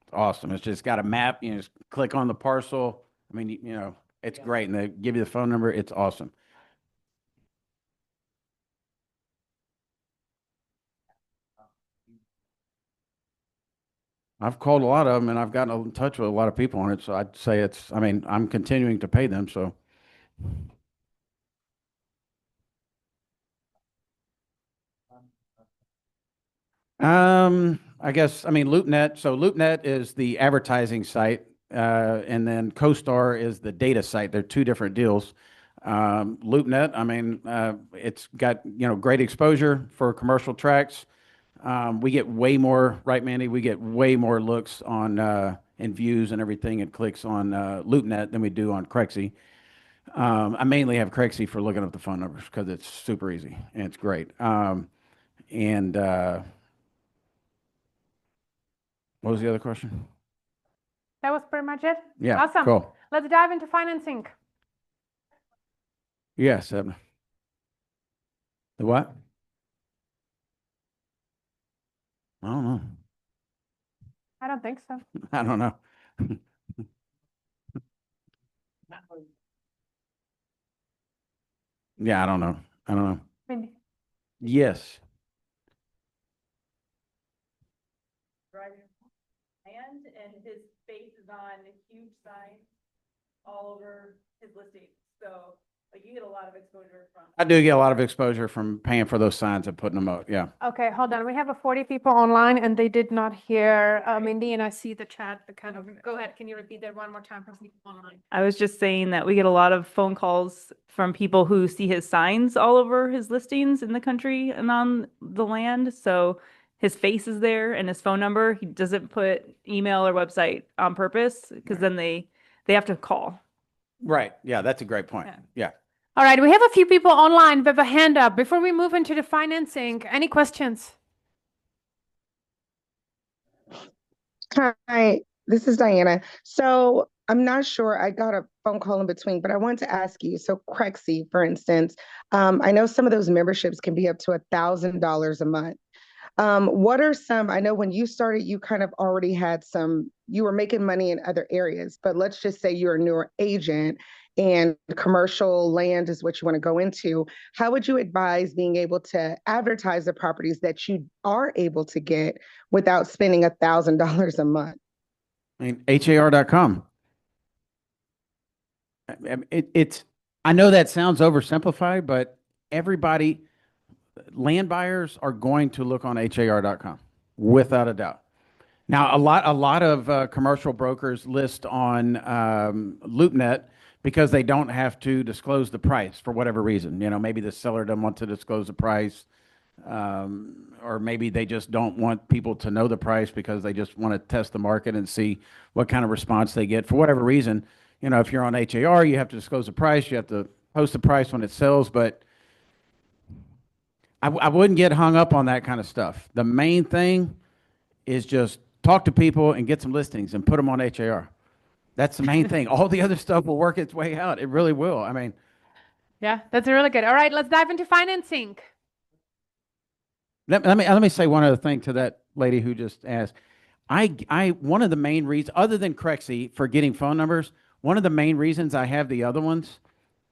It's awesome. It's just got a map. You know, just click on the parcel. I mean, you know, it's great. And they give you the phone number. It's awesome. I've called a lot of them and I've gotten in touch with a lot of people on it. So I'd say it's, I mean, I'm continuing to pay them. So. I guess, I mean, LoopNet, so LoopNet is the advertising site, and then CoStar is the data site. They're two different deals. LoopNet, I mean, it's got, great exposure for commercial tracks. We get way more, right, Mandy? We get way more looks on, and views and everything and clicks on, LoopNet than we do on Crexy. I mainly have Crexy for looking up the phone numbers because it's super easy and it's great. And what was the other question? That was pretty much it. Yeah, Awesome. cool. Let's dive into financing. Yes. The what? I don't know. I don't think so. I don't know. Yeah, I don't know. I don't know. Mindy. Yes. And his face is on huge signs all over his listing. So like you get a lot of exposure from. I do get a lot of exposure from paying for those signs and putting them out. Yeah. Okay, hold on. We have 40 people online and they did not hear Mindy, and I see the chat. Go ahead. Can you repeat that one more time for people online? I was just saying that we get a lot of phone calls from people who see his signs all over his listings in the country and on the land. So his face is there and his phone number. He doesn't put email or website on purpose because then they have to call. Right. Yeah, that's a great point. Yeah. All right, we have a few people online with a hand up. Before we move into the financing, any questions? Hi, this is Diana. So I'm not sure, I got a phone call in between, but I wanted to ask you, so Crexy, for instance, I know some of those memberships can be up to $1,000 a month. What are some, I know when you started, you kind of already had you were making money in other areas, but let's just say you're a newer agent and commercial land is what you want to go into. How would you advise being able to advertise the properties that you are able to get without spending $1,000 a month? I mean, HAR.com. I know that sounds oversimplified, but land buyers are going to look on HAR.com without a doubt. Now, a lot of commercial brokers list on LoopNet because they don't have to disclose the price for whatever reason. Maybe the seller doesn't want to disclose the price, or maybe they just don't want people to know the price because they just want to test the market and see what kind of response they get for whatever reason. If you're on HAR, you have to disclose the price. You have to post the price when it sells, but I wouldn't get hung up on that kind of stuff. The main thing is just talk to people and get some listings and put them on HAR. That's the main thing. All the other stuff will work its way out. It really will. I mean, yeah, that's really good. All right, let's dive into financing. Let me say one other thing to that lady who just asked. One of the main reasons, other than Crexy for getting phone numbers, one of the main reasons I have the other ones,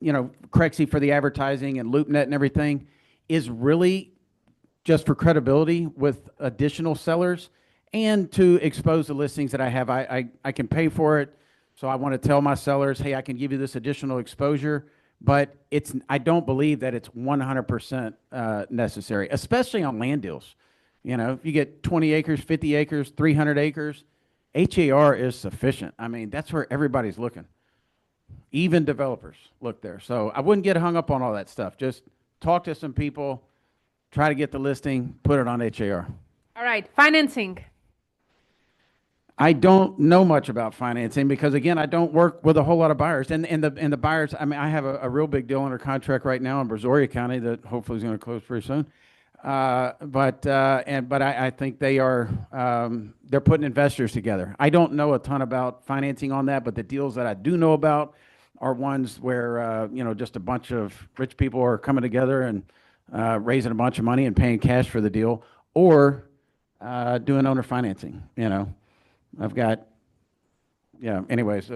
Crexy for the advertising and LoopNet and everything, is really just for credibility with additional sellers and to expose the listings that I have. I can pay for it. So I want to tell my sellers, hey, I can give you this additional exposure, but I don't believe that it's 100% necessary, especially on land deals. If you get 20 acres, 50 acres, 300 acres, HAR is sufficient. I mean, that's where everybody's looking. Even developers look there. So I wouldn't get hung up on all that stuff. Just talk to some people, try to get the listing, put it on HAR. All right, financing. I don't know much about financing because, again, I don't work with a whole lot of buyers. And the buyers, I mean, I have a real big deal under contract right now in Brazoria County that hopefully is going to close very soon. But I think they're putting investors together. I don't know a ton about financing on that, but the deals that I do know about are ones where, just a bunch of rich people are coming together and raising a bunch of money and paying cash for the deal, or doing owner financing. I've got, anyways,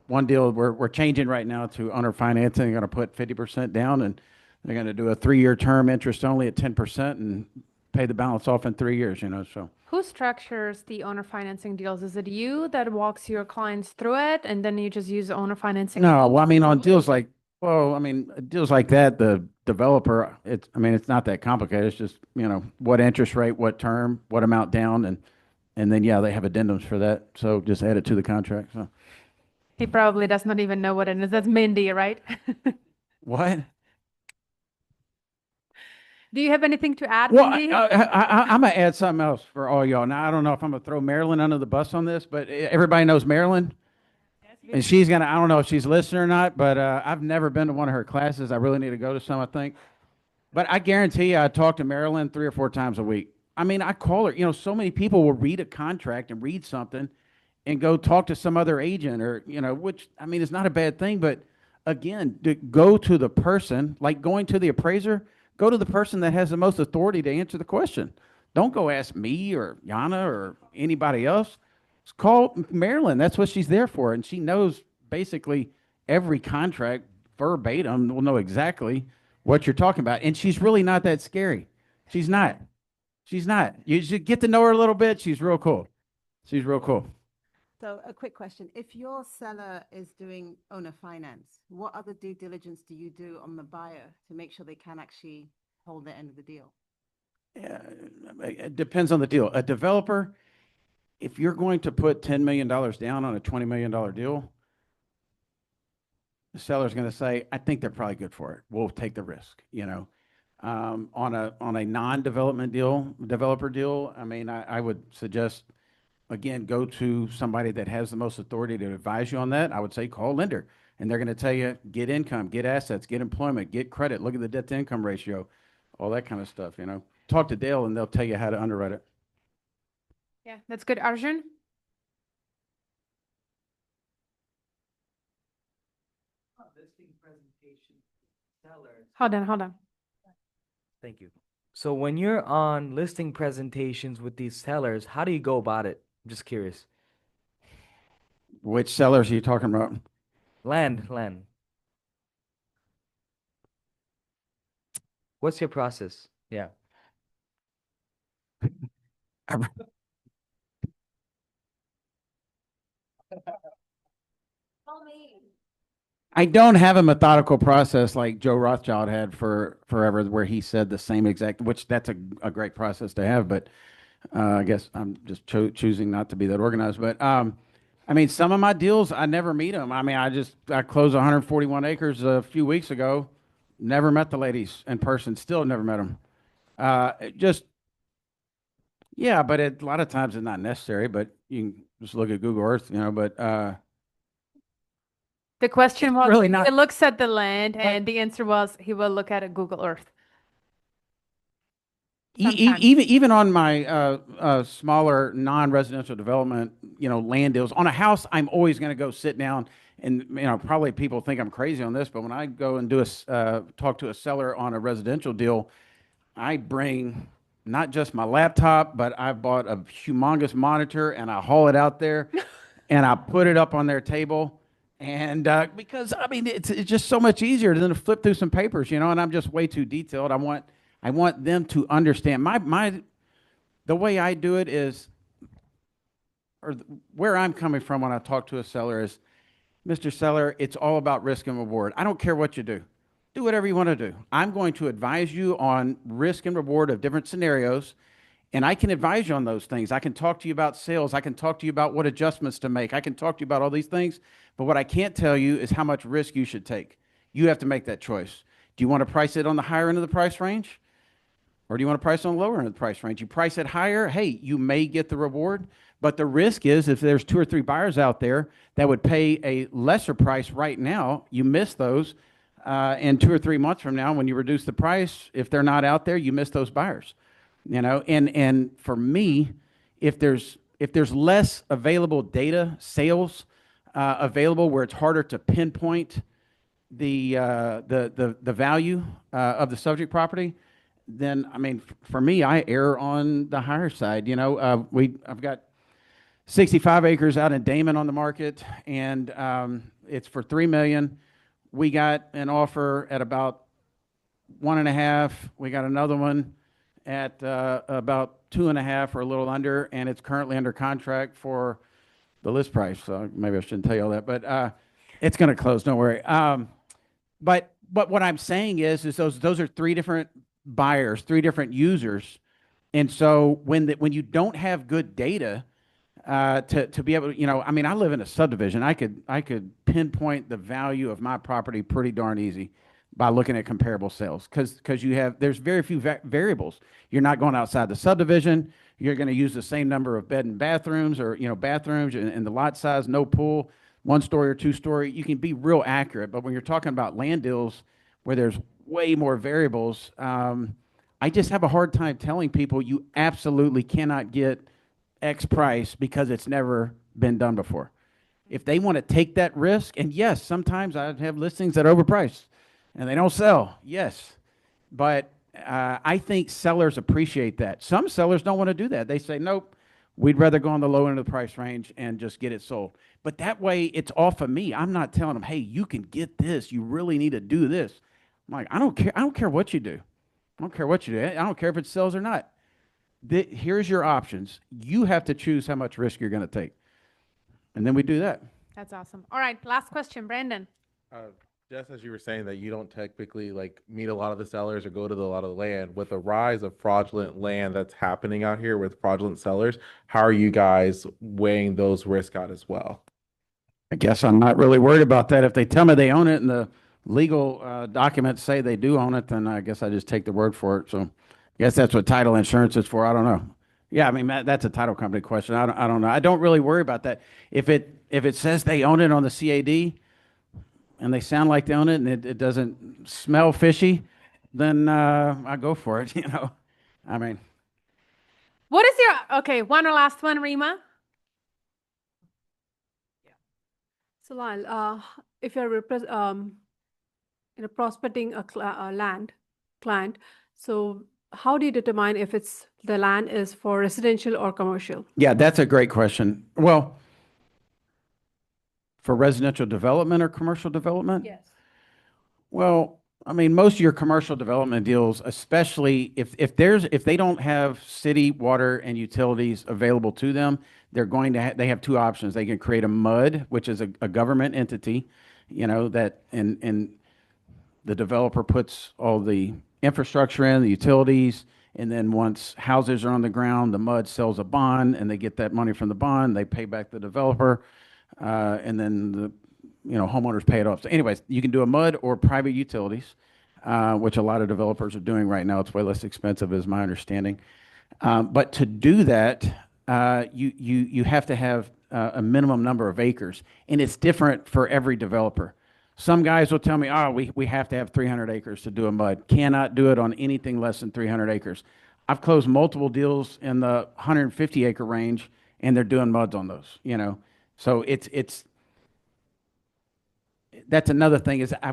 one deal we're changing right now to owner financing. They're going to put 50% down, and they're going to do a 3-year term, interest only at 10%, and pay the balance off in 3 years. So. Who structures the owner financing deals? Is it you that walks your clients through it, and then you just use owner financing? No, well, I mean, on deals like that, the developer, it's not that complicated. It's just, what interest rate, what term, what amount down, and And then, yeah, they have addendums for that. So just add it to the contract. So He probably does not even know what it is. That's Mindy, right? what? Do you have anything to add, Well, Mindy? I'm gonna add something else for all y'all. Now, I don't know if I'm gonna throw Marilyn under the bus on this, but everybody knows Marilyn. And she's gonna, I don't know if she's listening or not, but I've never been to one of her classes. I really need to go to some, I think. But I guarantee you, I talk to Marilyn 3 or 4 times a week. I mean, I call her, so many people will read a contract and read something and go talk to some other agent or, which, I mean, it's not a bad thing, but again, to go to the person, like going to the appraiser, go to the person that has the most authority to answer the question. Don't go ask me or Yana or anybody else. Just call Marilyn. That's what she's there for. And she knows basically every contract verbatim, will know exactly what you're talking about. And she's really not that scary. She's not. She's not. You should get to know her a little bit. She's real cool. She's real cool. So a quick question. If your seller is doing owner finance, what other due diligence do you do on the buyer to make sure they can actually hold their end of the deal? Yeah, it depends on the deal. A developer, if you're going to put $10 million down on a $20 million deal, the seller's going to say, I think they're probably good for it. We'll take the risk, On a non-development deal, developer deal, I mean, I would suggest, again, go to somebody that has the most authority to advise you on that. I would say call lender, and they're going to tell you, get income, get assets, get employment, get credit, look at the debt to income ratio, all that kind of stuff, Talk to Dale, and they'll tell you how to underwrite it. Yeah, that's good. Arjun? Hold on. Thank you. So when you're on listing presentations with these sellers, how do you go about it? I'm just curious. Which sellers are you talking about? Land. What's your process? Yeah. I don't have a methodical process like Joe Rothschild had for forever, where he said the same exact, which that's a great process to have, but I guess I'm just choosing not to be that organized. But I mean, some of my deals, I never meet them. I mean, I closed 141 acres a few weeks ago, never met the ladies in person, still never met them. Yeah, but a lot of times it's not necessary, but you can just look at Google Earth, but The question was, really not- he looks at the land, and the answer was he will look at a Google Earth. even on my smaller non-residential development, land deals on a house, I'm always going to go sit down and, probably people think I'm crazy on this, but when I go and do talk to a seller on a residential deal, I bring not just my laptop, but I bought a humongous monitor and I haul it out there and I put it up on their table. And because I mean, it's just so much easier than to flip through some papers, and I'm just way too detailed. I want them to understand the way I do it is, or where I'm coming from when I talk to a seller is, Mr. Seller, it's all about risk and reward. I don't care what you do. Do whatever you want to do. I'm going to advise you on risk and reward of different scenarios, and I can advise you on those things. I can talk to you about sales. I can talk to you about what adjustments to make. I can talk to you about all these things, but what I can't tell you is how much risk you should take. You have to make that choice. Do you want to price it on the higher end of the price range? Or do you want to price it on the lower end of the price range? You price it higher, hey, you may get the reward, but the risk is if there's 2 or 3 buyers out there that would pay a lesser price right now, you miss those. And 2 or 3 months from now, when you reduce the price, if they're not out there, you miss those buyers. And for me, if there's less available data, sales available, where it's harder to pinpoint the value of the subject property, then I mean, for me, I err on the higher side. I've got 65 acres out in Damon on the market, and it's for $3 million. We got an offer at about 1.5. We got another one at about 2.5 or a little under, and it's currently under contract for the list price. So maybe I shouldn't tell you all that, but it's going to close. Don't worry. But what I'm saying is those are 3 different buyers, 3 different users And so when you don't have good data, to be able to, I mean, I live in a subdivision. I could pinpoint the value of my property pretty darn easy by looking at comparable sales, because there's very few variables. You're not going outside the subdivision. You're going to use the same number of bed and bathrooms, or bathrooms, and the lot size, no pool, 1-story or 2-story. You can be real accurate. But when you're talking about land deals where there's way more variables, I just have a hard time telling people you absolutely cannot get X price because it's never been done before. If they want to take that risk, and yes, sometimes I have listings that are overpriced and they don't sell, yes. But I think sellers appreciate that. Some sellers don't want to do that. They say, nope, we'd rather go on the low end of the price range and just get it sold. But that way it's off of me. I'm not telling them, hey, you can get this. You really need to do this. I'm like, I don't care. I don't care what you do. I don't care what you do. I don't care if it sells or not. Here's your options. You have to choose how much risk you're going to take. And then we do that. That's awesome. All right, last question, Brandon. Just as you were saying that you don't typically meet a lot of the sellers or go to a lot of the land, with the rise of fraudulent land that's happening out here with fraudulent sellers, how are you guys weighing those risks out as well? I guess I'm not really worried about that. If they tell me they own it and the legal documents say they do own it, then I guess I just take the word for it. So I guess that's what title insurance is for. I don't know. Yeah, I mean, that's a title company question. I don't know. I don't really worry about that. If it says they own it on the CAD and they sound like they own it and it doesn't smell fishy, then I go for it, I mean. What is your, okay, one or last one, Rima? So Lyle, if you're prospecting a land client, so how do you determine if the land is for residential or commercial? Yeah, that's a great question. Well, for residential development or commercial development? Yes. Well, I mean, most of your commercial development deals, especially if they don't have city water and utilities available to them, they have two options. They can create a MUD, which is a government entity, that and the developer puts all the infrastructure in, the utilities, and then once houses are on the ground, the MUD sells a bond, and they get that money from the bond. They pay back the developer, and then the homeowners pay it off. So anyways, you can do a MUD or private utilities, which a lot of developers are doing right now. It's way less expensive, is my understanding. But to do that, you have to have a minimum number of acres, and it's different for every developer. Some guys will tell me, we have to have 300 acres to do a MUD. Cannot do it on anything less than 300 acres. I've closed multiple deals in the 150 acre range, and they're doing MUDs on those, So that's another thing is I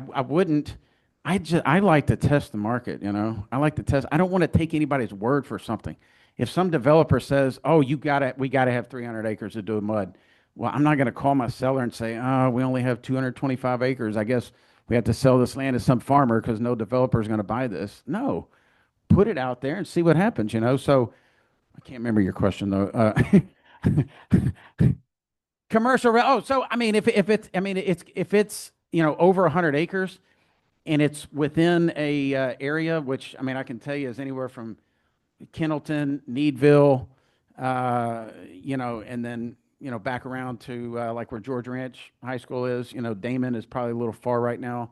like to test the market, I like to test. I don't want to take anybody's word for something. If some developer says, we got to have 300 acres to do a MUD. Well, I'm not going to call my seller and say, we only have 225 acres. I guess we have to sell this land to some farmer because no developer is going to buy this. No, put it out there and see what happens, So I can't remember your question though. Commercial. So I mean, if it's over 100 acres and it's within a area, which I mean, I can tell you is anywhere from Kendleton, Needville, and then back around to like where George Ranch High School is. Damon is probably a little far right now.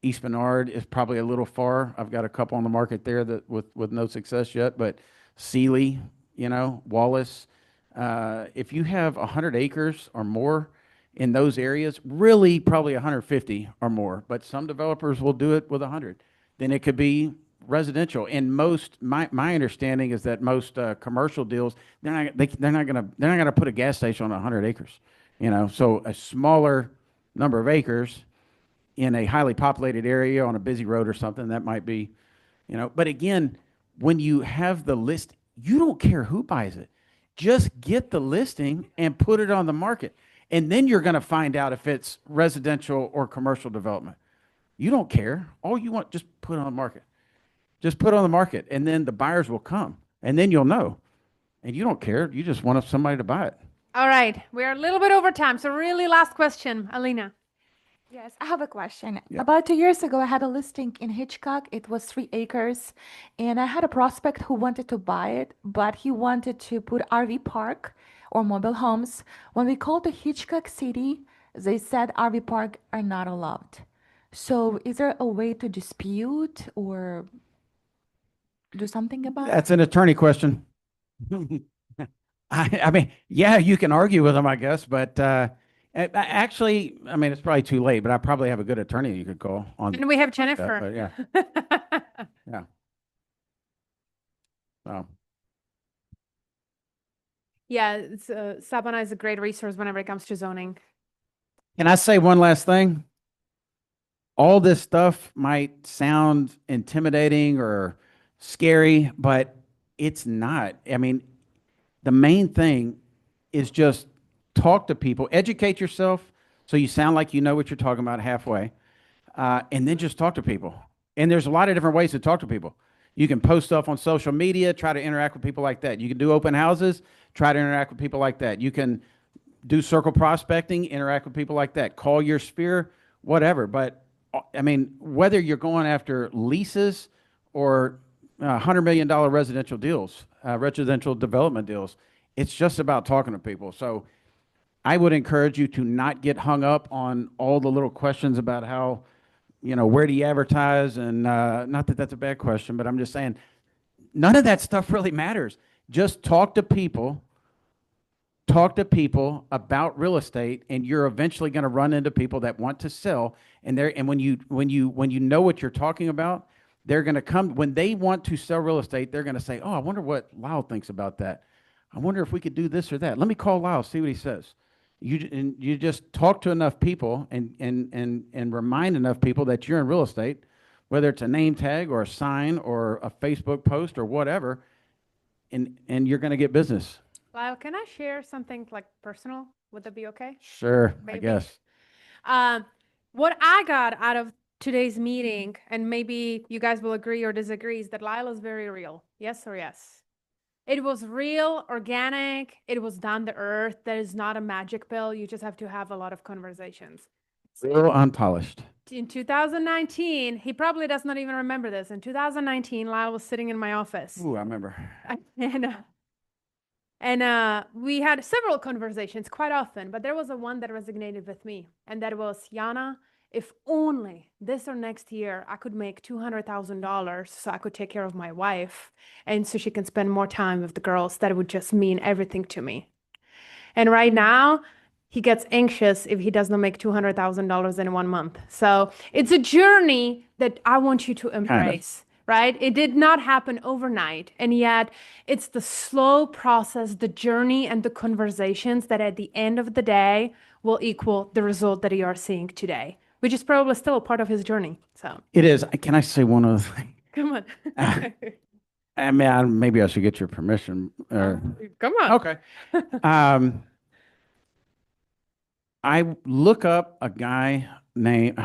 East Bernard is probably a little far. I've got a couple on the market there that with no success yet. But Sealy, Wallace. If you have 100 acres or more in those areas, really probably 150 or more. But some developers will do it with 100. Then it could be residential. And my understanding is that most commercial deals, they're not gonna put a gas station on 100 acres. So a smaller number of acres in a highly populated area on a busy road or something, that might be, But again, when you have the list, you don't care who buys it. Just get the listing and put it on the market. And then you're going to find out if it's residential or commercial development. You don't care. All you want, just put it on the market. Just put it on the market, and then the buyers will come, and then you'll know. And you don't care. You just want somebody to buy it. All right. We're a little bit over time. So really last question, Alina. Yes, I have a question. Yeah. About 2 years ago, I had a listing in Hitchcock. It was 3 acres, and I had a prospect who wanted to buy it, but he wanted to put RV park or mobile homes. When we called the Hitchcock City, they said RV park are not allowed. So, is there a way to dispute or do something about it? That's an attorney question. I mean, yeah, you can argue with them, I guess, but actually, I mean, it's probably too late, but I probably have a good attorney you could call on. And we have that, Jennifer. but yeah, yeah. So, Yeah, it's, Sabana is a great resource whenever it comes to zoning. can I say one last thing? All this stuff might sound intimidating or scary, but it's not. I mean, the main thing is just talk to people, educate yourself so you sound like you know what you're talking about halfway, and then just talk to people. And there's a lot of different ways to talk to people. You can post stuff on social media, try to interact with people like that. You can do open houses, try to interact with people like that. You can do circle prospecting, interact with people like that. Call your sphere, whatever. But I mean, whether you're going after leases or $100 million residential deals, residential development deals, it's just about talking to people. So I would encourage you to not get hung up on all the little questions about how, where do you advertise? And not that that's a bad question, but I'm just saying none of that stuff really matters. Just talk to people. Talk to people about real estate, and you're eventually going to run into people that want to sell. And when you know what you're talking about, they're going to come when they want to sell real estate. They're going to say, "Oh, I wonder what Lyle thinks about that. I wonder if we could do this or that. Let me call Lyle, see what he says." You just talk to enough people and remind enough people that you're in real estate, whether it's a name tag or a sign or a Facebook post or whatever, and you're going to get business. Lyle, can I share something like personal? Would that be okay? Sure, I Maybe. guess. What I got out of today's meeting, and maybe you guys will agree or disagree, is that Lyle is very real. Yes or yes? It was real, organic. It was down to earth. That is not a magic pill. You just have to have a lot of conversations. Real unpolished. In 2019, he probably does not even remember this. In 2019, Lyle was sitting in my office. Ooh, I remember. And we had several conversations quite often, but there was one that resonated with me. And that was, Yana, if only this or next year I could make $200,000 so I could take care of my wife and so she can spend more time with the girls, that would just mean everything to me. And right now, he gets anxious if he does not make $200,000 in 1 month. So it's a journey that I want you to embrace. Right? It did not happen overnight. And yet it's the slow process, the journey and the conversations that at the end of the day will equal the result that you are seeing today, which is probably still a part of his journey. So It is. Can I say one other thing? come on. I mean, maybe I should get your permission. Come on. Okay. I look up a guy named,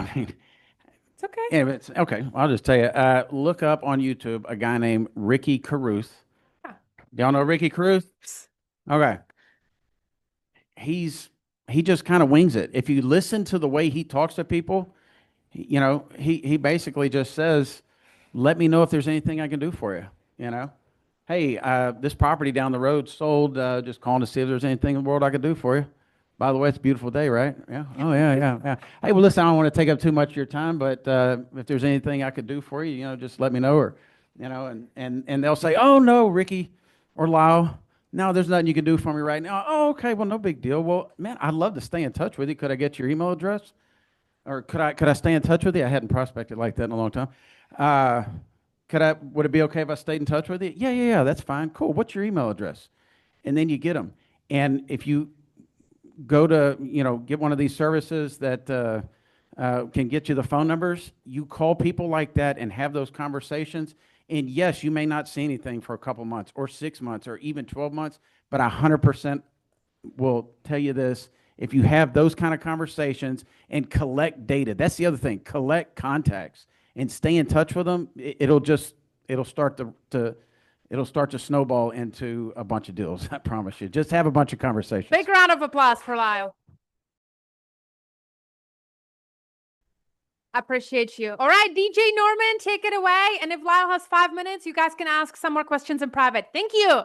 It's okay. yeah, it's okay. I'll just tell you. Look up on YouTube a guy named Ricky Caruth. Y'all know Ricky Caruth? Okay. He just kind of wings it. If you listen to the way he talks to people, he basically just says, "Let me know if there's anything I can do for you." Hey, this property down the road sold. Just calling to see if there's anything in the world I could do for you. By the way, it's a beautiful day, right? Yeah. Oh, yeah. Hey, well, listen, I don't want to take up too much of your time, but if there's anything I could do for you, just let me know, or, and they'll say, "Oh, no, Ricky or Lyle, no, there's nothing you can do for me right now." "Oh, okay, well, no big deal. Well, man, I'd love to stay in touch with you. Could I get your email address? Or could I stay in touch with you?" I hadn't prospected like that in a long time. Would it be okay if I stayed in touch with you? Yeah, that's fine. Cool. What's your email address? And then you get them. And if you go to, get one of these services that can get you the phone numbers, you call people like that and have those conversations. And yes, you may not see anything for a couple months or 6 months or even 12 months, but 100% will tell you this. If you have those kind of conversations and collect data, that's the other thing, collect contacts and stay in touch with them, it'll start to snowball into a bunch of deals. I promise you. Just have a bunch of conversations. Big round of applause for Lyle. Appreciate you. All right, DJ Norman, take it away. And if Lyle has 5 minutes, you guys can ask some more questions in private. Thank you.